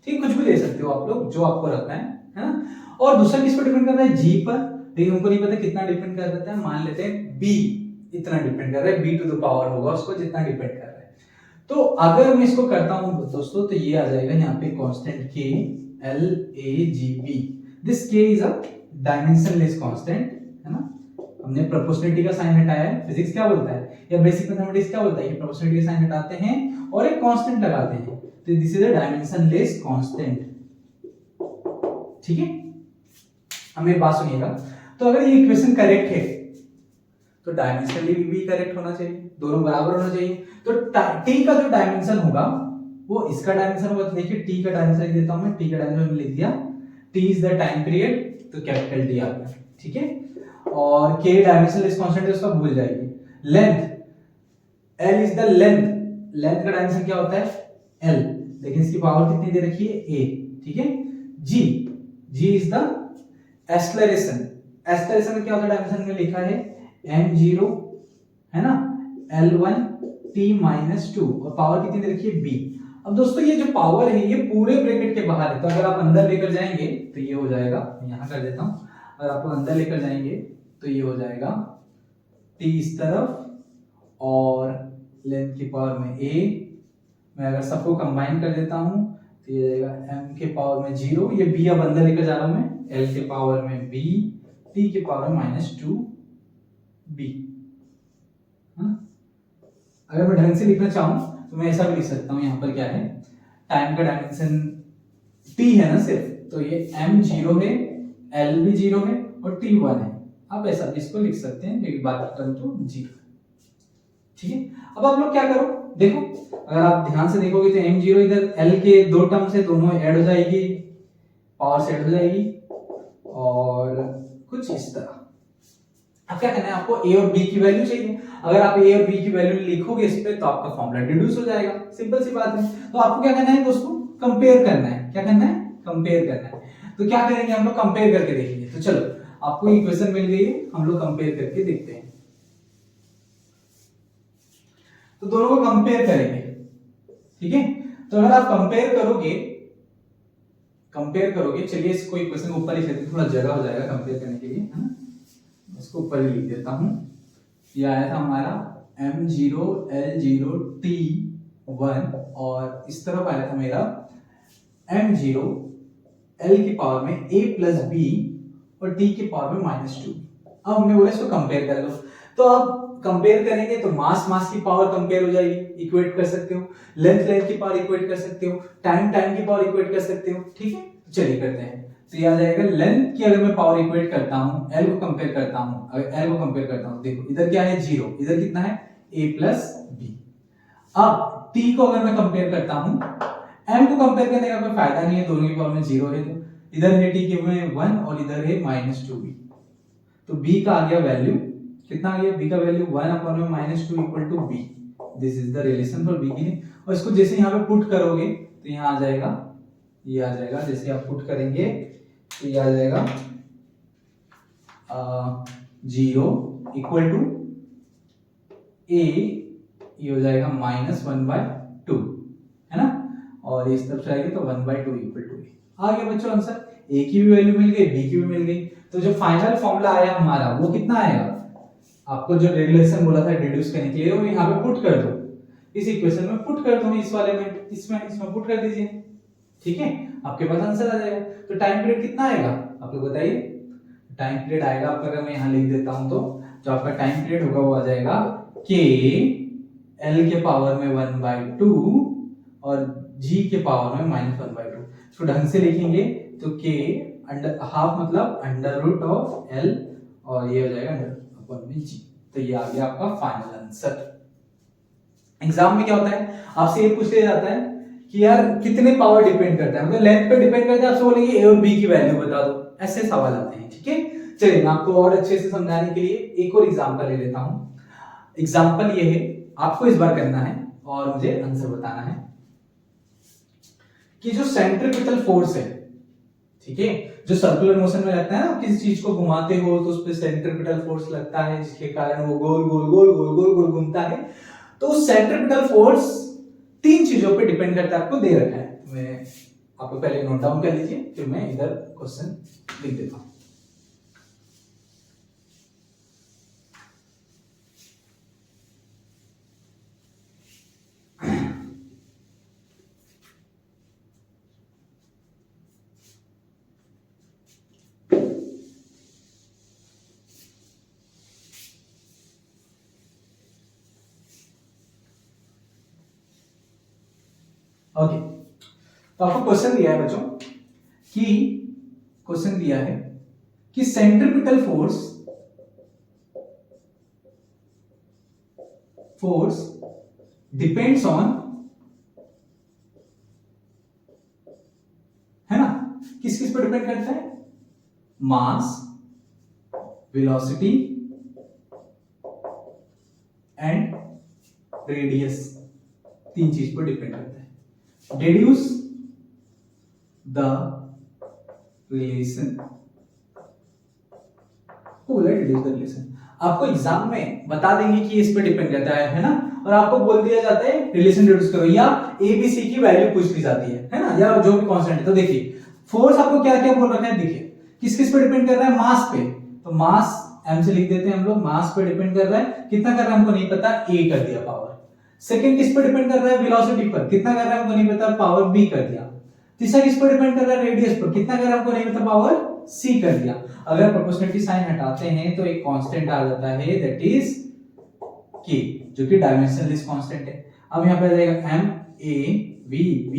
ठीक, कुछ भी ले सकते हो आप लोग जो आपको रखना है ना। और दूसरा किस पर डिपेंड करता है, जी पर, लेकिन हमको नहीं पता कितना डिपेंड कर देता है, मान लेते हैं बी इतना डिपेंड कर रहा है, b टू द पावर होगा उसको जितना डिपेंड कर रहा है। तो अगर मैं इसको करता हूं दोस्तों तो ये आ जाएगा यहाँ पे constant k l a g b। This k is a dimensionless constant, है ना। हमने प्रोपोर्शनलिटी का साइन हटाया है, फिजिक्स क्या बोलता है या बेसिक मैथमेटिक्स क्या बोलता है कि प्रोपोर्शनलिटी का साइन हटाते हैं और एक कांस्टेंट लगाते हैं, तो this is a dimensionless constant, ठीक है। अब मेरी बात सुनिएगा, तो अगर ये इक्वेशन करेक्ट है तो डायमेंशनली भी करेक्ट होना चाहिए, दोनों बराबर होना चाहिए। तो t का जो डायमेंशन होगा वो इसका डायमेंशन होगा। तो देखिए t का डायमेंशन लिख देता हूं मैं, t का डायमेंशन लिख दिया, t is the time period, तो कैपिटल T आ गया, ठीक है। और k डायमेंशनलेस कांस्टेंट है उसका भूल जाइए। Length l is the length, length का डायमेंशन क्या होता है l, लेकिन इसकी पावर कितनी दे रखी है a, ठीक है। g is the acceleration, acceleration क्या होता है डायमेंशन में लिखा है m0, है ना, l1 t माइनस 2 और पावर कितनी दे रखी है b। अब दोस्तों ये जो पावर है ये पूरे ब्रैकेट के बाहर है, तो अगर आप अंदर लेकर जाएंगे तो ये हो जाएगा, यहां कर देता हूं, अगर आप अंदर लेकर जाएंगे तो ये हो जाएगा t इस तरफ और लेंथ की पावर में a। मैं अगर सबको कंबाइन कर देता हूं तो ये जाएगा m के पावर में 0, ये b अब अंदर लेकर जा रहा हूं मैं, l के पावर में b, t के पावर में -2b। अगर मैं ढंग से लिखना चाहूं तो मैं ऐसा भी लिख सकता हूं, यहां पर क्या है, टाइम का डायमेंशन t है ना सिर्फ, तो ये m0 है, l भी 0 है और t 1 है। आप ऐसा भी इसको लिख सकते हैं क्योंकि बाकी टर्म तो 0 है, ठीक है। अब आप लोग क्या करो, देखो अगर आप ध्यान से देखोगे तो m0 इधर l के दो टर्म से दोनों ऐड हो जाएगी, पावर से ऐड हो जाएगी और कुछ इस तरह। अब क्या करना है, आपको a और b की वैल्यू चाहिए। अगर आप a और b की वैल्यू लिखोगे इस पे तो आपका फॉर्मूला डिड्यूस हो जाएगा, सिंपल सी बात है। तो आपको क्या करना है दोस्तों, कंपेयर करना है। क्या करना है, कंपेयर करना है। तो क्या करेंगे हम लोग, कंपेयर करके देखेंगे। तो चलो आपको इक्वेशन मिल गई है, हम लोग कंपेयर करके देखते हैं। तो दोनों को कंपेयर करेंगे, ठीक है। तो अगर आप कंपेयर करोगे, चलिए इसको इक्वेशन को ऊपर लिख लेते हैं, थोड़ा जगह हो जाएगा कंपेयर करने के लिए, है ना। इसको ऊपर ही लिख देता हूं। ये आया था हमारा m0 l0 t1 और इस तरफ आया था मेरा m0 l की पावर में a प्लस b और t की पावर में -2। अब हमने बोला इसको कंपेयर कर लो, तो अब कंपेयर करेंगे तो मास की पावर कंपेयर हो जाएगी, इक्वेट कर सकते हो, लेंथ की पावर इक्वेट कर सकते हो, टाइम की पावर इक्वेट कर सकते हो, ठीक है। चलिए करते हैं। तो ये आ जाएगा लेंथ की अगर मैं पावर इक्वेट करता हूं, l को कंपेयर करता हूं, अगर l को कंपेयर करता हूं, देखो इधर क्या है 0, इधर कितना है a प्लस b। अब t को अगर मैं कंपेयर करता हूं, m को कंपेयर करने का कोई फायदा नहीं है, दोनों की पावर में 0 है, तो इधर है t के में 1 और इधर है -2b। तो b का आ गया वैल्यू, कितना आ गया, b का value 1/2 equal to b। This is the relation for b के लिए। और इसको जैसे यहाँ पे पुट करोगे तो यहाँ आ जाएगा, ये आ जाएगा, जैसे आप पुट करेंगे तो ये आ जाएगा 0 इक्वल टू a, ये हो जाएगा -1/2, है ना। और इस तरफ से आएगी तो 1/2 इक्वल टू a। आ गया बच्चों आंसर, a की भी वैल्यू मिल गई, b की भी मिल गई। तो जो फाइनल फॉर्मूला आया हमारा वो कितना आएगा, आपको जो रिलेशन बोला था डिड्यूस करने के लिए वो यहाँ पे पुट कर दो, इस इक्वेशन में पुट कर दो, इस वाले में, इसमें पुट कर दीजिए, ठीक है। आपके पास आंसर आ जाएगा। तो टाइम पीरियड कितना आएगा आप लोग बताइए। टाइम पीरियड आएगा आपका, अगर मैं यहाँ लिख देता हूं तो जो आपका टाइम पीरियड होगा वो आ जाएगा k l के पावर में 1/2 और g के पावर में -1/2। इसको ढंग से लिखेंगे तो k अंडर हाफ मतलब √l और ये हो जाएगा g। तो ये आ गया आपका फाइनल आंसर। एग्जाम में क्या होता है, आपसे ये पूछ लिया जाता है कि यार कितने पावर डिपेंड करता है, मतलब लेंथ पे डिपेंड करता है, आपसे बोलेंगे a और b की वैल्यू बता दो, ऐसे सवाल आते हैं, ठीक है। चलिए मैं आपको और अच्छे से समझाने के लिए एक और एग्जांपल ले लेता हूं। एग्जांपल ये है, आपको इस बार करना है और मुझे आंसर बताना है कि जो सेंट्रीपिटल फोर्स है, ठीक है, जो सर्कुलर मोशन में लगता है ना, किसी चीज को घुमाते हो तो उस पे सेंट्रीपिटल फोर्स लगता है जिसके कारण वो गोल गोल गोल गोल गोल गोल घूमता है। तो सेंट्रीपिटल फोर्स 3 चीजों पे डिपेंड करता है, आपको दे रखा है। मैं आपको पहले नोट डाउन कर लीजिए, फिर मैं इधर क्वेश्चन लिख देता हूं। ओके, तो आपको क्वेश्चन दिया है बच्चों कि क्वेश्चन दिया है कि सेंट्रीपिटल फोर्स डिपेंड्स ऑन, है ना, किस किस पर डिपेंड करता है? मास, वेलोसिटी एंड रेडियस, तीन चीज पर डिपेंड करता है। Deduce the relation, deduce the relation, आपको एग्जाम में बता देंगे कि इस पे डिपेंड करता है ना, और आपको बोल दिया जाता है रिलेशन डिड्यूस करो, या एबीसी की वैल्यू पूछ ली जाती है ना, या जो भी कांस्टेंट है। तो देखिए फोर्स आपको क्या क्या बोल रखा है, देखिए किस किस पे डिपेंड कर रहा है? मास पे, तो मास m से लिख देते हैं हम लोग, मास पे डिपेंड कर रहा है, कितना कर रहा है हमको नहीं पता, a कर दिया पावर। सेकंड किस पे डिपेंड कर रहा है? वेलोसिटी पर, कितना कर रहा है हमको नहीं पता, पावर b कर दिया। तीसरा किस पर डिपेंड कर रहा है? रेडियस पर, कितना कर रहा है हमको नहीं पता, पावर c कर दिया। अगर प्रोपोर्शनलिटी साइन हटाते हैं तो एक कांस्टेंट आ जाता है, दैट इज k, जो कि डायमेंशनलेस कांस्टेंट है। अब यहां पे आ जाएगा m a v b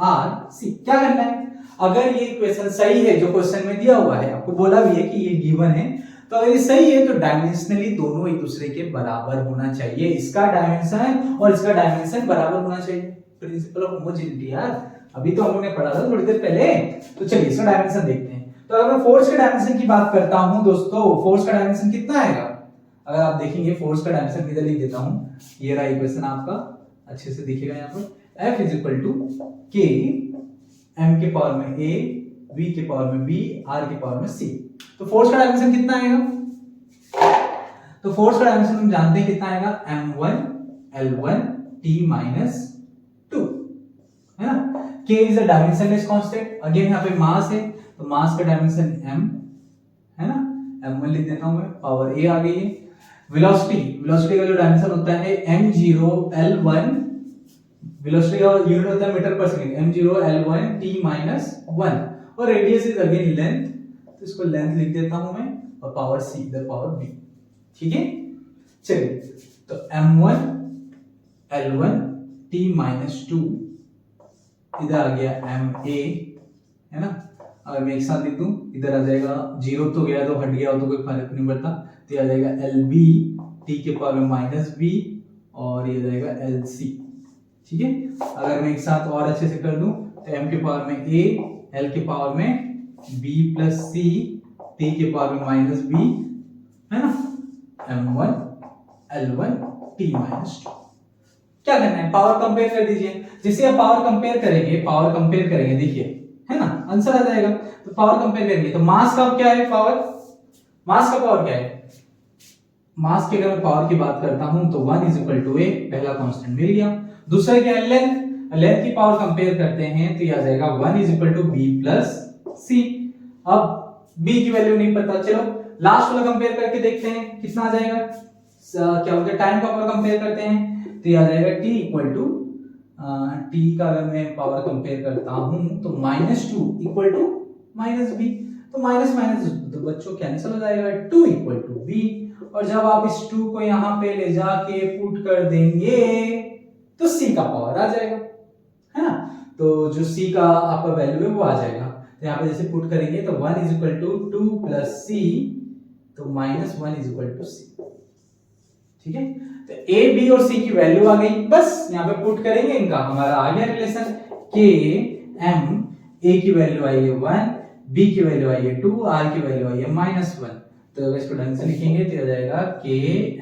r c। क्या करना है? अगर ये इक्वेशन सही है, जो क्वेश्चन में दिया हुआ है, आपको बोला भी है कि ये गिवन है, तो अगर ये सही है तो डायमेंशनली दोनों एक दूसरे के बराबर होना चाहिए, इसका डायमेंशन और इसका डायमेंशन बराबर होना चाहिए। प्रिंसिपल ऑफ होमोजेनिटी यार, अभी तो हम लोगों ने पढ़ा था थोड़ी देर पहले। तो चलिए इसका डायमेंशन देखते हैं। तो अगर मैं फोर्स के डायमेंशन की बात करता हूं दोस्तों, फोर्स का डायमेंशन कितना आएगा? अगर आप देखेंगे फोर्स का डायमेंशन किधर लिख देता हूं, ये रहा इक्वेशन आपका, अच्छे से दिखेगा यहाँ पर, F इज इक्वल टू के m के पावर में a, v के पावर में b, r के पावर में c। तो फोर्स का डायमेंशन कितना आएगा? तो फोर्स का डायमेंशन हम जानते हैं कितना आएगा, m1 l1 t minus 2, है ना। k is a dimensionless constant, again यहाँ पे मास है, तो मास का डायमेंशन m, है ना, m1 लिख देता हूं मैं, पावर a आ गई है। वेलोसिटी का जो डायमेंशन होता है m0 l1, वेलोसिटी का यूनिट होता है मीटर पर second, m0 l1 t minus 1, और रेडियस इज अगेन लेंथ, तो इसको लेंथ लिख देता हूं मैं, और पावर c इधर पावर b, ठीक है। चलिए तो m1 l1 t minus 2 इधर आ गया ma, है ना। अगर मैं एक साथ लिख दूं, इधर आ जाएगा, जीरो तो गया तो हट गया, तो कोई फर्क नहीं पड़ता, तो आ जाएगा lb t के पावर में माइनस b, और ये जाएगा lc, ठीक है। अगर मैं एक साथ और अच्छे से कर दूं, तो m के पावर में a, l के पावर में b प्लस c, t के पावर में माइनस b, है ना, m1 l1 t minus 2। क्या करना है? पावर कंपेयर कर दीजिए। जिसे आप पावर कंपेयर करेंगे, देखिए, है ना, आंसर आ जाएगा। तो पावर कंपेयर करेंगे, तो मास का क्या है, पावर, मास का पावर क्या है? मास की अगर मैं पावर की बात करता हूं तो 1 इज इक्वल टू a, पहला कांस्टेंट मिल गया। दूसरा क्या है? लेंथ। लेंथ की पावर कंपेयर करते हैं तो ये आ जाएगा 1 is equal to b plus c। अब b की वैल्यू नहीं पता, चलो लास्ट वाला कंपेयर करके देखते हैं कितना आ जाएगा। क्या बोलते हैं, टाइम का पावर कंपेयर करते हैं, तो ये आ जाएगा t इक्वल टू, t का अगर मैं पावर कंपेयर करता हूं तो -2 इक्वल टू -b, तो माइनस माइनस तो बच्चों कैंसिल हो जाएगा, 2 इक्वल टू b। और जब आप इस 2 को यहां पे ले जाके पुट कर देंगे तो c का पावर आ जाएगा, है ना। तो जो c का आपका वैल्यू है वो आ जाएगा, तो यहाँ पे जैसे पुट करेंगे तो 1 is equal to 2 plus c, तो -1 इज इक्वल टू c, ठीक है। तो a b और c की वैल्यू आ गई, बस यहाँ पे पुट करेंगे इनका, हमारा आ गया रिलेशन। k m, a की वैल्यू आई है 1, b की वैल्यू आई है 2, r की वैल्यू आई है -1। तो अगर इसको ढंग से लिखेंगे तो आ जाएगा k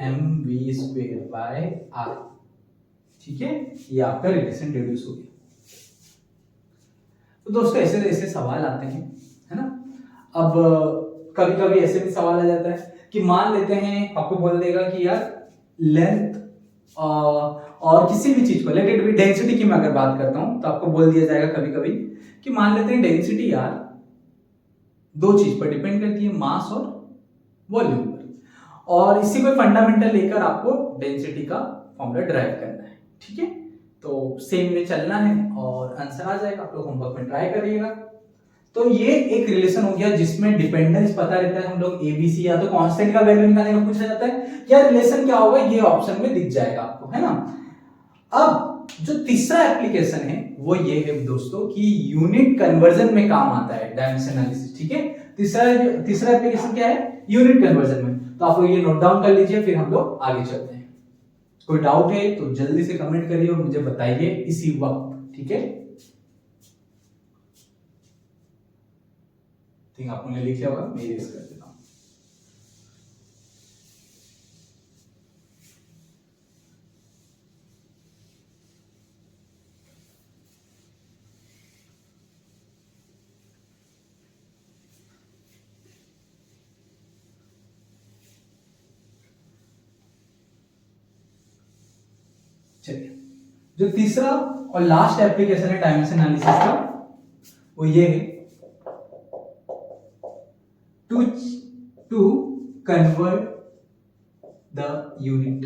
m v square by r, ठीक है। ये आपका रिलेशन डिड्यूस हो गया। तो दोस्तों ऐसे ऐसे सवाल आते हैं, है ना। अब कभी कभी ऐसे भी सवाल आ जाता है कि मान लेते हैं, आपको बोल देगा कि यार लेंथ और किसी भी चीज को रिलेटेड भी, डेंसिटी की मैं अगर बात करता हूं तो आपको बोल दिया जाएगा कभी कभी कि मान लेते हैं डेंसिटी यार दो चीज पर डिपेंड करती है, मास और वॉल्यूम पर, और इसी को फंडामेंटल लेकर आपको डेंसिटी का फॉर्मूला डिराइव करना है, ठीक है। तो सेम में चलना है और आंसर आ जाएगा, आप लोग होमवर्क में ट्राई करिएगा। तो ये एक रिलेशन हो गया जिसमें डिपेंडेंस पता रहता है, हम लोग एबीसी या तो कांस्टेंट का वैल्यू निकालने का पूछा जाता है, क्या रिलेशन क्या होगा ये ऑप्शन में दिख जाएगा आपको, है ना। अब जो तीसरा एप्लीकेशन है वो ये है दोस्तों कि यूनिट कन्वर्जन में काम आता है डायमेंशन एनालिसिस, ठीक है। तीसरा एप्लीकेशन क्या है, यूनिट कन्वर्जन में। तो आप लोग ये नोट डाउन कर लीजिए, फिर हम लोग आगे चलते हैं। कोई डाउट है तो जल्दी से कमेंट करिए और मुझे बताइए इसी वक्त, ठीक है। ठीक, आपने लिख लिया होगा, मैं इरेज कर देता हूं। चलिए, जो तीसरा और लास्ट एप्लीकेशन है डायमेंशन एनालिसिस का वो ये है to convert the unit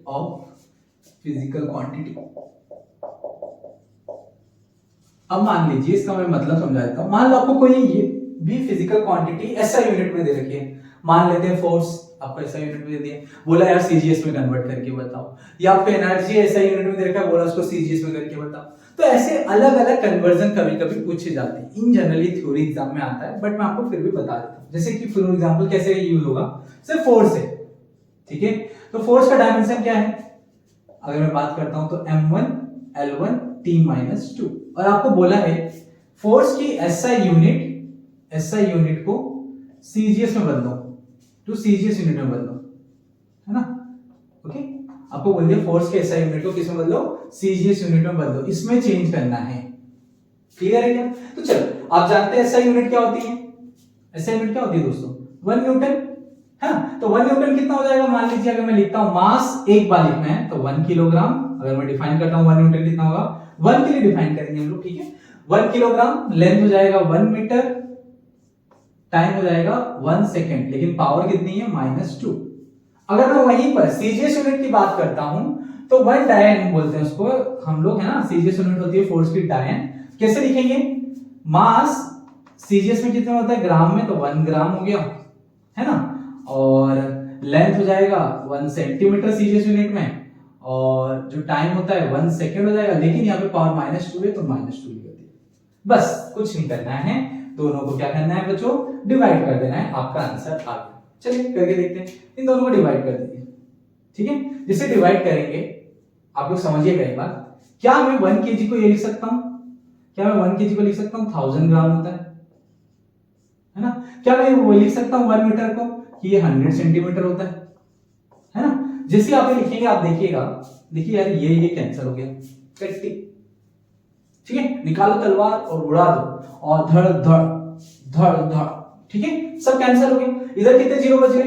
of physical quantity। अब मान लीजिए, इसका मैं मतलब समझा देता हूं। मान लो आपको कोई ये भी फिजिकल क्वांटिटी ऐसा यूनिट में दे रखी है, मान लेते हैं फोर्स आपको ऐसा यूनिट में दे दिया, बोला यार सीजीएस में कन्वर्ट करके बताओ, या आपको एनर्जी ऐसा यूनिट में दे रखा है, बोला उसको सीजीएस में करके बताओ। तो ऐसे अलग अलग कन्वर्जन कभी कभी पूछे जाते हैं, इन जनरली थ्योरी एग्जाम में आता है, बट मैं आपको फिर भी बता देता हूं। जैसे कि फॉर एग्जांपल कैसे यूज होगा, सिर्फ फोर्स है, ठीक है। तो फोर्स का डायमेंशन क्या है, अगर मैं बात करता हूं तो m1 l1 t-2, और आपको बोला है फोर्स की एसआई यूनिट को सीजीएस में बदलो, तो सीजीएस यूनिट में बदलो, है ना। ओके, आपको बोल दिया फोर्स के एसआई यूनिट को किस में बदलो, सीजीएस यूनिट में बदलो, इसमें चेंज करना है। क्लियर है क्या? तो चलो, आप जानते हैं एसआई यूनिट क्या होती है, एसआई यूनिट क्या होती है दोस्तों, 1 न्यूटन, है ना। तो 1 न्यूटन कितना हो जाएगा, मान लीजिए अगर मैं लिखता हूं मास एक बार लिखना है तो 1 किलोग्राम। अगर मैं डिफाइन करता हूं 1 न्यूटन कितना होगा, 1 के लिए डिफाइन करेंगे हम लोग, ठीक है। 1 किलोग्राम, लेंथ हो जाएगा 1 मीटर, टाइम हो जाएगा 1 सेकंड, लेकिन पावर कितनी है, -2। अगर मैं वहीं पर सीजीएस यूनिट की बात करता हूं तो 1 डायन बोलते हैं उसको हम लोग, है ना। सीजीएस यूनिट होती है फोर्स की डायन। कैसे लिखेंगे, मास सीजीएस में कितना होता है, ग्राम में, तो 1 ग्राम हो गया, है ना। और लेंथ हो जाएगा 1 सेंटीमीटर सीजीएस यूनिट में, और जो टाइम होता है 1 सेकंड हो जाएगा, लेकिन यहाँ पे पावर -2 है तो -2 लिख दिया। बस कुछ नहीं करना है, दोनों को क्या करना है बच्चों, डिवाइड कर देना है, आपका आंसर आ गया। चलिए करके देखते हैं, इन दोनों को डिवाइड कर दीजिए, ठीक है। जिसे डिवाइड करेंगे आप लोग समझिएगा एक बात, क्या मैं 1 केजी को ये लिख सकता हूं, क्या मैं 1 केजी को लिख सकता हूं 1000 ग्राम होता है ना। क्या मैं वो लिख सकता हूं 1 मीटर को कि ये 100 सेंटीमीटर होता है ना। जैसे आप ये लिखेंगे, आप देखिएगा, देखिए यार ये कैंसिल हो गया, कट्टी, ठीक है। निकालो तलवार और उड़ा दो, और धड़ धड़ धड़ धड़, ठीक है, सब कैंसिल हो गए। इधर कितने जीरो बच गए,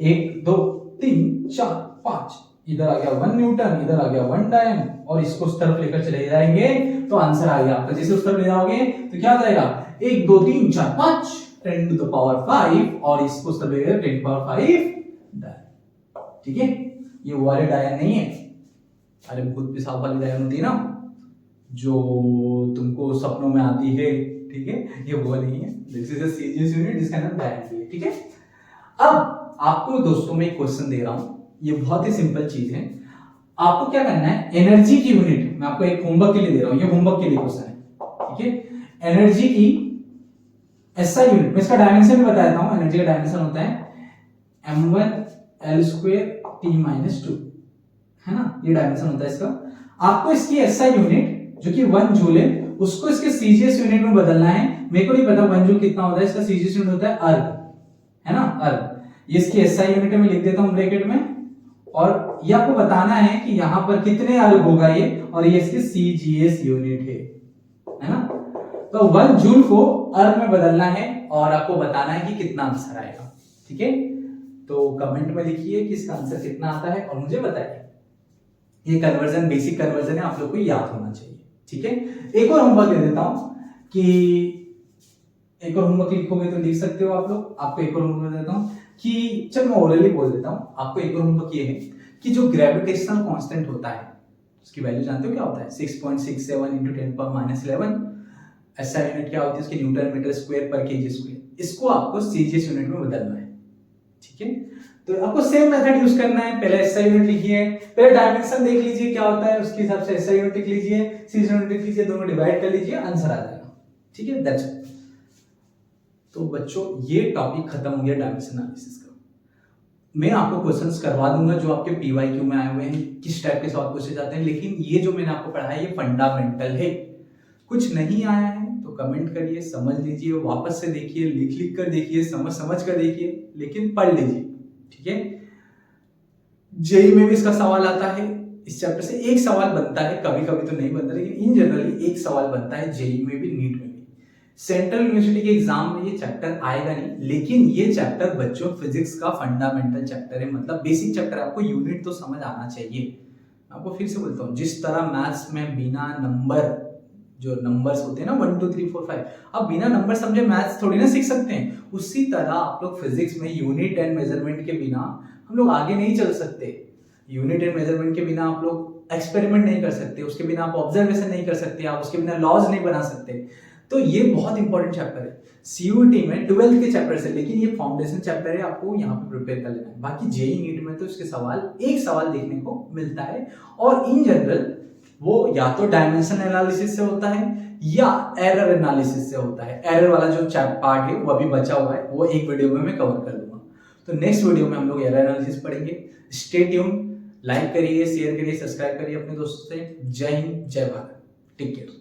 1 2 3 4 5, इधर आ गया 1 न्यूटन, इधर आ गया 1 डायन, और इसको उस तरफ लेकर चले जाएंगे तो आंसर आ गया आपका। जैसे उस तरफ ले जाओगे तो क्या आ जाएगा, 1 2 3 4 5 10 to the power 5, और इसको उस तरफ ले जाएंगे 10 power 5 डायन, ठीक है। ये वो वाले डायन नहीं है, अरे भूत पिशाच वाली डायन होती है ना, जो तुमको सपनों में आती है, ठीक है, ये वो नहीं है। This is a CGS unit, जिसका नाम डायन है, ठीक है। अब आपको दोस्तों में एक क्वेश्चन दे रहा हूं, ये बहुत ही सिंपल चीज है। आपको क्या करना है, एनर्जी की यूनिट, मैं आपको एक होमवर्क के लिए दे रहा हूं, ये होमवर्क के लिए क्वेश्चन है, ठीक है। एनर्जी की एसआई यूनिट, मैं इसका डायमेंशन भी बता देता हूं। एनर्जी का डायमेंशन होता है m1 l² t-2, है ना, ये डायमेंशन होता है इसका। आपको इसकी एसआई यूनिट जो कि 1 जूल है, उसको इसके सीजीएस यूनिट में बदलना है। मेरे को नहीं पता 1 जूल कितना होता है, इसका सीजीएस यूनिट होता है अर्ग, है ना, अर्ग। ये इसकी एसआई यूनिट में लिख देता हूं ब्रैकेट में, और ये आपको बताना है कि यहां पर कितने अर्ग होगा ये, और ये इसकी सीजीएस यूनिट है ना। तो 1 जूल को अर्ग में बदलना है, और आपको बताना है कि कितना आंसर आएगा, ठीक है। तो कमेंट में लिखिए कि इसका आंसर कितना आता है, और मुझे बताइए। ये कन्वर्जन, बेसिक कन्वर्जन है, आप लोग को याद होना चाहिए, ठीक है। एक और होमवर्क दे देता हूं कि एक और होमवर्क लिखोगे तो लिख सकते हो आप लोग। आपको एक और होमवर्क दे देता हूं कि, चल मैं ओरली बोल देता हूं आपको। एक और होमवर्क ये है कि जो ग्रेविटेशनल कांस्टेंट होता है उसकी वैल्यू जानते हो क्या होता है, 6.67 × 10⁻11। एसआई यूनिट क्या होती है उसकी, न्यूटन मीटर स्क्वायर पर केजी स्क्वायर। इसको आपको सीजीएस यूनिट में बदलना है, ठीक है। तो आपको सेम मेथड यूज करना है, पहले एसआई यूनिट लिखिए, पहले डायमेंशन देख लीजिए क्या होता है, उसके हिसाब से एसआई यूनिट लिख लीजिए, सीजन यूनिट लिख लीजिए, दोनों डिवाइड कर लीजिए, आंसर आ जाएगा। ठीक है, दैट्स इट। तो बच्चों ये टॉपिक खत्म हो गया डायमेंशन एनालिसिस का। मैं आपको क्वेश्चंस करवा दूंगा जो आपके पीवाईक्यू में आए हुए हैं, किस टाइप के सवाल पूछे जाते हैं, लेकिन ये जो मैंने आपको पढ़ाया ये फंडामेंटल है। कुछ नहीं आया है तो कमेंट करिए, समझ लीजिए, वापस से देखिए, लिख कर देखिए, समझ कर देखिए, लेकिन पढ़ लीजिए। ठीक है, जेई में भी इसका सवाल आता है, इस चैप्टर से एक सवाल बनता है, कभी कभी तो नहीं बनता, लेकिन इन जनरली एक सवाल बनता है जेई में भी, नीट में भी। सेंट्रल यूनिवर्सिटी के एग्जाम में ये चैप्टर आएगा नहीं, लेकिन ये चैप्टर बच्चों फिजिक्स का फंडामेंटल चैप्टर है, मतलब बेसिक चैप्टर है। आपको यूनिट तो समझ आना चाहिए। आपको फिर से बोलता हूँ, जिस तरह मैथ्स में बिना नंबर, जो नंबर्स होते हैं ना 1 2 3 4 5, आप बिना नंबर समझे मैथ्स थोड़ी ना सीख सकते हैं, उसी तरह आप लोग फिजिक्स में यूनिट एंड मेजरमेंट के बिना हम लोग आगे नहीं चल सकते। यूनिट एंड मेजरमेंट के बिना आप लोग एक्सपेरिमेंट नहीं कर सकते, उसके बिना आप ऑब्जर्वेशन नहीं कर सकते, आप उसके बिना लॉज नहीं बना सकते। तो ये बहुत इंपॉर्टेंट चैप्टर है सीयूईटी में 12th के चैप्टर से, लेकिन ये फाउंडेशन चैप्टर है, आपको यहाँ पे प्रिपेयर कर लेना है। बाकी जेई नीट में तो इसके सवाल, एक सवाल देखने को मिलता है, और इन जनरल वो या तो डायमेंशन एनालिसिस से होता है या एरर एनालिसिस से होता है। एरर वाला जो पार्ट है वो अभी बचा हुआ है, वो एक वीडियो में मैं कवर कर दूंगा। तो नेक्स्ट वीडियो में हम लोग एरर एनालिसिस पढ़ेंगे। स्टे ट्यून, लाइक करिए, शेयर करिए, सब्सक्राइब करिए अपने दोस्तों से। जय हिंद, जय भारत, टेक केयर।